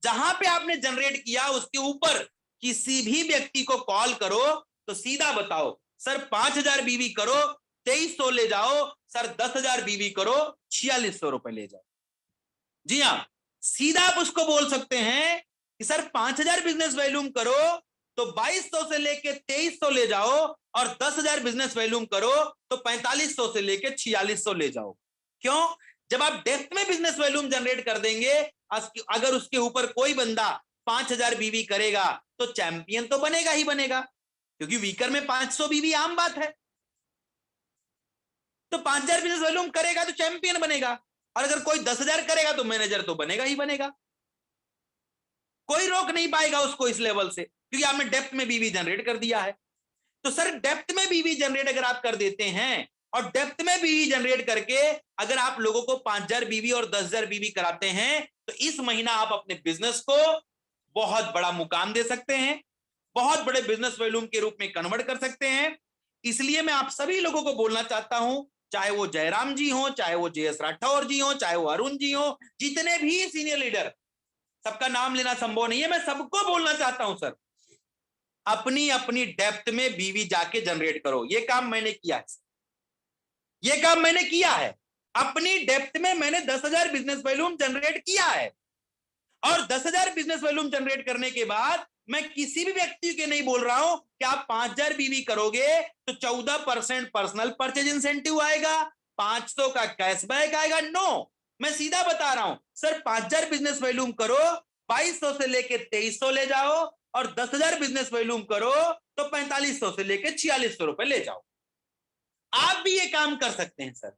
[SPEAKER 1] जहां पे आपने जनरेट किया उसके ऊपर किसी भी व्यक्ति को कॉल करो तो सीधा बताओ सर 5,000 बीवी करो 2,300 ले जाओ, सर 10,000 बीवी करो 4,600 रुपए ले जाओ। जी हाँ, सीधा आप उसको बोल सकते हैं कि सर 5,000 बिजनेस वॉल्यूम करो तो 2,200 से लेके 2,300 ले जाओ, और 10,000 बिजनेस वॉल्यूम करो तो 4,500 से लेके 4,600 ले जाओ। क्यों? जब आप डेप्थ में बिजनेस वॉल्यूम जनरेट कर देंगे, अगर उसके ऊपर कोई बंदा 5,000 बीवी करेगा तो चैंपियन तो बनेगा ही बनेगा, क्योंकि वीकर में 500 बीवी आम बात है। तो 5,000 बिजनेस वॉल्यूम करेगा तो चैंपियन बनेगा, और अगर कोई 10,000 करेगा तो मैनेजर तो बनेगा ही बनेगा। कोई रोक नहीं पाएगा उसको इस लेवल से, क्योंकि आपने डेप्थ में बीवी जनरेट कर दिया है। तो सर डेप्थ में बीवी जनरेट अगर आप कर देते हैं, और डेप्थ में बीवी जनरेट करके अगर आप लोगों को 5,000 बीवी और 10,000 बीवी कराते हैं, तो इस महीना आप अपने बिजनेस को बहुत बड़ा मुकाम दे सकते हैं, बहुत बड़े बिजनेस वॉल्यूम के रूप में कन्वर्ट कर सकते हैं। इसलिए मैं आप सभी लोगों को बोलना चाहता हूं, चाहे वो जयराम जी हो, चाहे वो JS राठौर जी हो, चाहे वो अरुण जी हो, जितने भी सीनियर लीडर, सबका नाम लेना संभव नहीं है, मैं सबको बोलना चाहता हूं सर, अपनी अपनी डेप्थ में बीवी जाके जनरेट करो। ये काम मैंने किया है, ये काम मैंने किया है। अपनी डेप्थ में मैंने 10,000 बिजनेस वॉल्यूम जनरेट किया है, और 10,000 बिजनेस वॉल्यूम जनरेट करने के बाद मैं किसी भी व्यक्ति के नहीं बोल रहा हूं कि आप 5,000 बीवी करोगे तो 14% पर्सनल परचेज इंसेंटिव आएगा, 500 का कैशबैक आएगा। नो, मैं सीधा बता रहा हूं सर 5,000 बिजनेस वॉल्यूम करो, 2,200 से लेके 2,300 ले जाओ, और 10,000 बिजनेस वॉल्यूम करो तो 4,500 से लेके 4,600 रुपए ले जाओ। आप भी ये काम कर सकते हैं सर,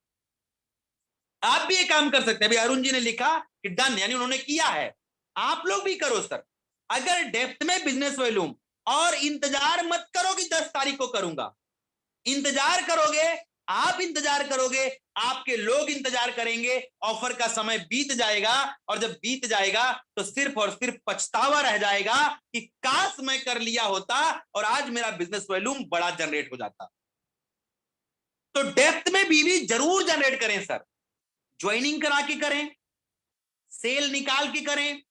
[SPEAKER 1] आप भी ये काम कर सकते हैं। अभी अरुण जी ने लिखा कि डन, यानी उन्होंने किया है, आप लोग भी करो सर। अगर डेप्थ में बिजनेस वॉल्यूम, और इंतजार मत करो कि 10 तारीख को करूंगा, इंतजार करोगे, आप इंतजार करोगे, आपके लोग इंतजार करेंगे, ऑफर का समय बीत जाएगा, और जब बीत जाएगा तो सिर्फ और सिर्फ पछतावा रह जाएगा कि काश मैं कर लिया होता और आज मेरा बिजनेस वॉल्यूम बड़ा जनरेट हो जाता। तो डेप्थ में बीवी जरूर जनरेट करें सर, ज्वाइनिंग करा के करें, सेल निकाल के करें,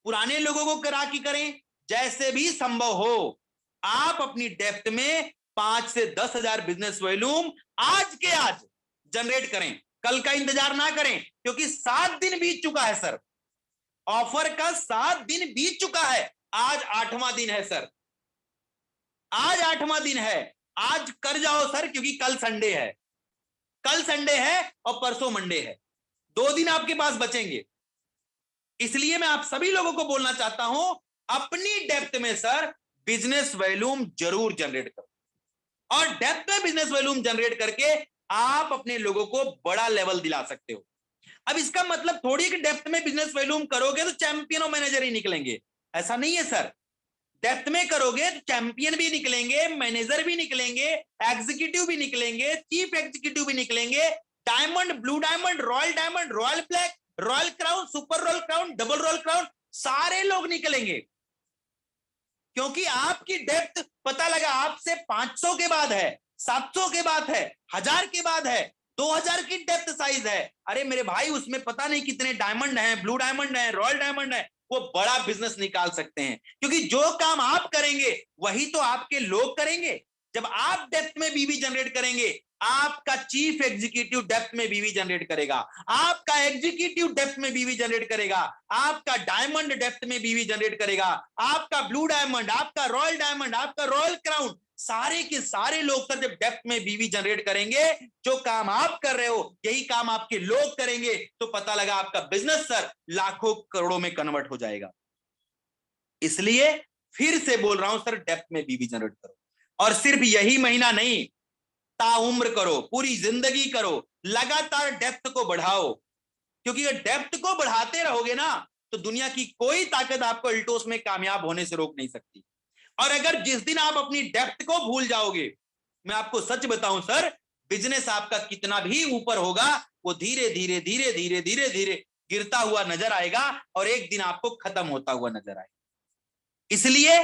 [SPEAKER 1] पुराने लोगों को करा के करें, जैसे भी संभव हो आप अपनी डेप्थ में 5 से 10,000 बिजनेस वॉल्यूम आज के आज जनरेट करें। कल का इंतजार ना करें, क्योंकि 7 दिन बीत चुका है सर, ऑफर का 7 दिन बीत चुका है, आज 8वां दिन है सर, आज 8वां दिन है। आज कर जाओ सर, क्योंकि कल संडे है, कल संडे है और परसों मंडे है, 2 दिन आपके पास बचेंगे। इसलिए मैं आप सभी लोगों को बोलना चाहता हूं, अपनी डेप्थ में सर बिजनेस वॉल्यूम जरूर जनरेट करो, और डेप्थ में बिजनेस वॉल्यूम जनरेट करके आप अपने लोगों को बड़ा लेवल दिला सकते हो। अब इसका मतलब थोड़ी कि डेप्थ में बिजनेस वॉल्यूम करोगे तो चैंपियन और मैनेजर ही निकलेंगे, ऐसा नहीं है सर। डेप्थ में करोगे तो चैंपियन भी निकलेंगे, मैनेजर भी निकलेंगे, एग्जीक्यूटिव भी निकलेंगे, चीफ एग्जीक्यूटिव भी निकलेंगे, diamond, blue diamond, royal black, royal crown, super royal crown, double royal crown, सारे लोग निकलेंगे। क्योंकि आपकी डेप्थ पता लगा आपसे 500 के बाद है, 700 के बाद है, 1,000 के बाद है, 2,000 की डेप्थ साइज है। अरे मेरे भाई, उसमें पता नहीं कितने डायमंड हैं, ब्लू डायमंड है, रॉयल डायमंड है, वो बड़ा बिजनेस निकाल सकते हैं। क्योंकि जो काम आप करेंगे वही तो आपके लोग करेंगे। जब आप डेप्थ में बीवी जनरेट करेंगे, आपका चीफ एग्जीक्यूटिव डेप्थ में बीवी जनरेट करेगा, आपका एग्जीक्यूटिव डेप्थ में बीवी जनरेट करेगा, आपका डायमंड डेप्थ में बीवी जनरेट करेगा, आपका ब्लू डायमंड, आपका रॉयल डायमंड, आपका रॉयल क्राउन, सारे के सारे लोग सर जब डेप्थ में बीवी जनरेट करेंगे, जो काम आप कर रहे हो यही काम आपके लोग करेंगे, तो पता लगा आपका बिजनेस सर लाखों करोड़ों में कन्वर्ट हो जाएगा। इसलिए फिर से बोल रहा हूं सर, डेप्थ में बीवी जनरेट करो, और सिर्फ यही महीना नहीं, ताउम्र करो, पूरी जिंदगी करो, लगातार डेप्थ को बढ़ाओ, क्योंकि अगर डेप्थ को बढ़ाते रहोगे ना तो दुनिया की कोई ताकत आपको अल्टोस में कामयाब होने से रोक नहीं सकती। और अगर जिस दिन आप अपनी डेप्थ को भूल जाओगे, मैं आपको सच बताऊं सर, बिजनेस आपका कितना भी ऊपर होगा वो धीरे धीरे धीरे धीरे धीरे धीरे गिरता हुआ नजर आएगा और एक दिन आपको खत्म होता हुआ नजर आएगा। इसलिए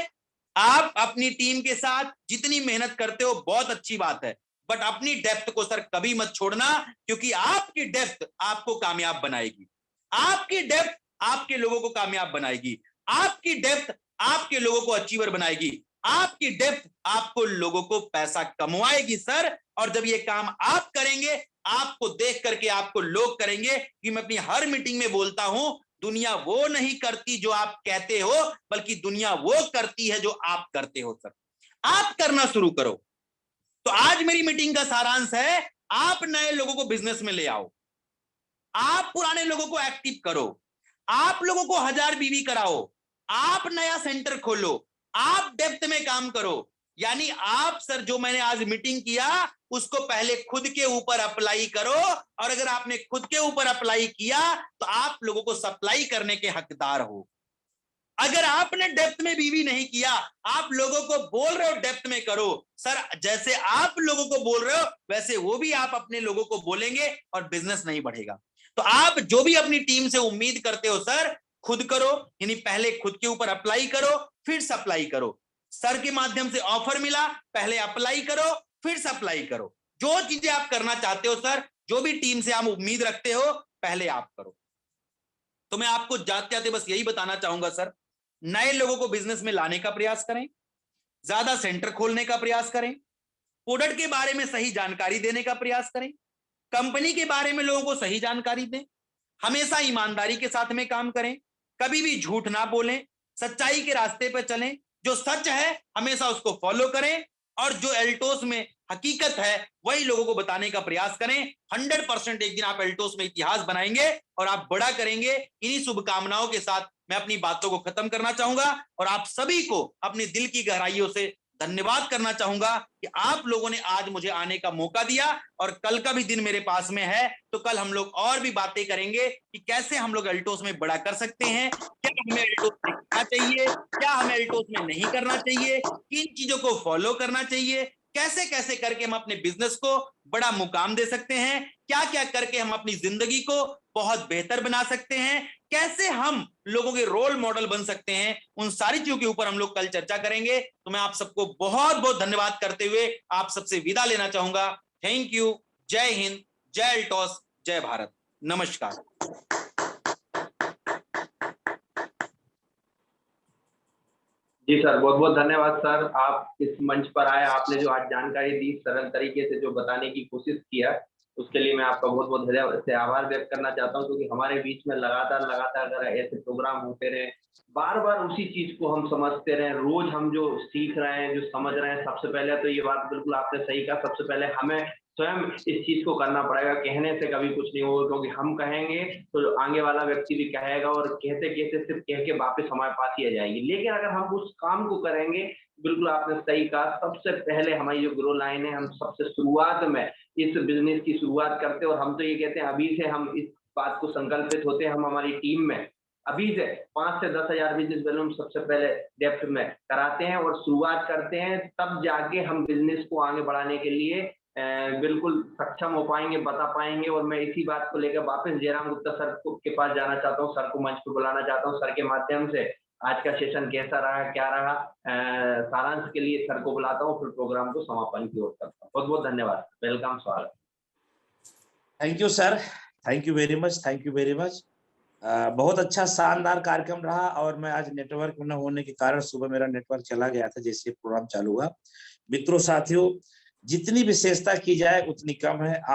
[SPEAKER 1] आप अपनी टीम के साथ जितनी मेहनत करते हो बहुत अच्छी बात है, बट अपनी डेप्थ को सर कभी मत छोड़ना, क्योंकि आपकी डेप्थ आपको कामयाब बनाएगी, आपकी डेप्थ आपके लोगों को कामयाब बनाएगी, आपकी डेप्थ आपके लोगों को अचीवर बनाएगी, आपकी डेप्थ आपको लोगों को पैसा कमवाएगी सर। और जब ये काम आप करेंगे, आपको देख करके आपको लोग करेंगे, कि मैं अपनी हर मीटिंग में बोलता हूं, दुनिया वो नहीं करती जो आप कहते हो, बल्कि दुनिया वो करती है जो आप करते हो सर। आप करना शुरू करो। तो आज मेरी मीटिंग का सारांश है, आप नए लोगों को बिजनेस में ले आओ, आप पुराने लोगों को एक्टिव करो, आप लोगों को 1000 बीवी कराओ, आप नया सेंटर खोलो, आप डेप्थ में काम करो। यानी आप सर जो मैंने आज मीटिंग किया उसको पहले खुद के ऊपर अप्लाई करो, और अगर आपने खुद के ऊपर अप्लाई किया तो आप लोगों को सप्लाई करने के हकदार हो। अगर आपने डेप्थ में बीवी नहीं किया, आप लोगों को बोल रहे हो डेप्थ में करो, सर जैसे आप लोगों को बोल रहे हो वैसे वो भी आप अपने लोगों को बोलेंगे और बिजनेस नहीं बढ़ेगा। तो आप जो भी अपनी टीम से उम्मीद करते हो सर, खुद करो, यानी पहले खुद के ऊपर अप्लाई करो फिर सप्लाई करो। सर के माध्यम से ऑफर मिला, पहले अप्लाई करो फिर सप्लाई करो। जो चीजें आप करना चाहते हो सर, जो भी टीम से आप उम्मीद रखते हो, पहले आप करो। तो मैं आपको जाते जाते बस यही बताना चाहूंगा सर, नए लोगों को बिजनेस में लाने का प्रयास करें, ज्यादा सेंटर खोलने का प्रयास करें, प्रोडक्ट के बारे में सही जानकारी देने का प्रयास करें, कंपनी के बारे में लोगों को सही जानकारी दें, हमेशा ईमानदारी के साथ में काम करें, कभी भी झूठ ना बोलें, सच्चाई के रास्ते पर चलें, जो सच है हमेशा उसको फॉलो करें, और जो एल्टोस में हकीकत है वही लोगों को बताने का प्रयास करें। 100% एक दिन आप एल्टोस में इतिहास बनाएंगे और आप बड़ा करेंगे। इन्हीं शुभकामनाओं के साथ मैं अपनी बातों को खत्म करना चाहूंगा और आप सभी को अपने दिल की गहराइयों से धन्यवाद करना चाहूंगा कि आप लोगों ने आज मुझे आने का मौका दिया, और कल का भी दिन मेरे पास में है, तो कल हम लोग और भी बातें करेंगे कि कैसे हम लोग एल्टोस में बड़ा कर सकते हैं, क्या हमें एल्टोस में करना चाहिए, क्या हमें एल्टोस में नहीं करना चाहिए, किन चीजों को फॉलो करना चाहिए, कैसे कैसे करके हम अपने बिजनेस को बड़ा मुकाम दे सकते हैं, क्या क्या करके हम अपनी जिंदगी को बहुत बेहतर बना सकते हैं, कैसे हम लोगों के रोल मॉडल बन सकते हैं, उन सारी चीजों के ऊपर हम लोग कल चर्चा करेंगे। तो मैं आप सबको बहुत बहुत धन्यवाद करते हुए आप सबसे विदा लेना चाहूंगा। Thank you. जय हिंद, जय एल्टोस, जय भारत, नमस्कार।
[SPEAKER 2] जी सर, बहुत बहुत धन्यवाद सर, आप इस मंच पर आए, आपने जो आज जानकारी दी, सरल तरीके से जो बताने की कोशिश किया, उसके लिए मैं आपका बहुत बहुत हृदय से आभार व्यक्त करना चाहता हूं, क्योंकि हमारे बीच में लगातार अगर ऐसे प्रोग्राम होते रहे, बार बार उसी चीज को हम समझते रहे, रोज हम जो सीख रहे हैं, जो समझ रहे हैं, सबसे पहले तो ये बात बिल्कुल आपने सही कहा, सबसे पहले हमें स्वयं इस चीज को करना पड़ेगा। कहने से कभी कुछ नहीं होगा, क्योंकि हम कहेंगे तो आगे वाला व्यक्ति भी कहेगा, और कहते कहते सिर्फ कह के वापस हमारे पास ही आ जाएगी। लेकिन अगर हम उस काम को करेंगे, बिल्कुल आपने सही कहा, सबसे पहले हमारी जो ग्रो लाइन है, हम सबसे शुरुआत में इस बिजनेस की शुरुआत करते हैं, और हम तो ये कहते हैं अभी से हम इस बात को संकल्पित होते हैं, हम हमारी टीम में अभी से 5 से 10,000 बिजनेस वैल्यू सबसे पहले डेप्थ में कराते हैं और शुरुआत करते हैं, तब जाके हम बिजनेस को आगे बढ़ाने के लिए बिल्कुल सक्षम हो पाएंगे, बता पाएंगे। और मैं इसी बात को लेकर वापस जयराम गुप्ता सर के पास जाना चाहता हूँ, सर को मंच पर बुलाना चाहता हूँ, सर के माध्यम से आज का सेशन कैसा रहा, क्या रहा, सारांश के लिए सर को बुलाता हूँ, फिर प्रोग्राम को समापन की ओर करता हूँ। बहुत बहुत धन्यवाद, वेलकम, स्वागत।
[SPEAKER 3] Thank you sir, thank you very much, thank you very much. बहुत अच्छा शानदार कार्यक्रम रहा, और मैं आज नेटवर्क न होने के कारण सुबह मेरा नेटवर्क चला गया था जैसे प्रोग्राम चालू हुआ। मित्रों साथियों, जितनी विशेषता की जाए उतनी कम है।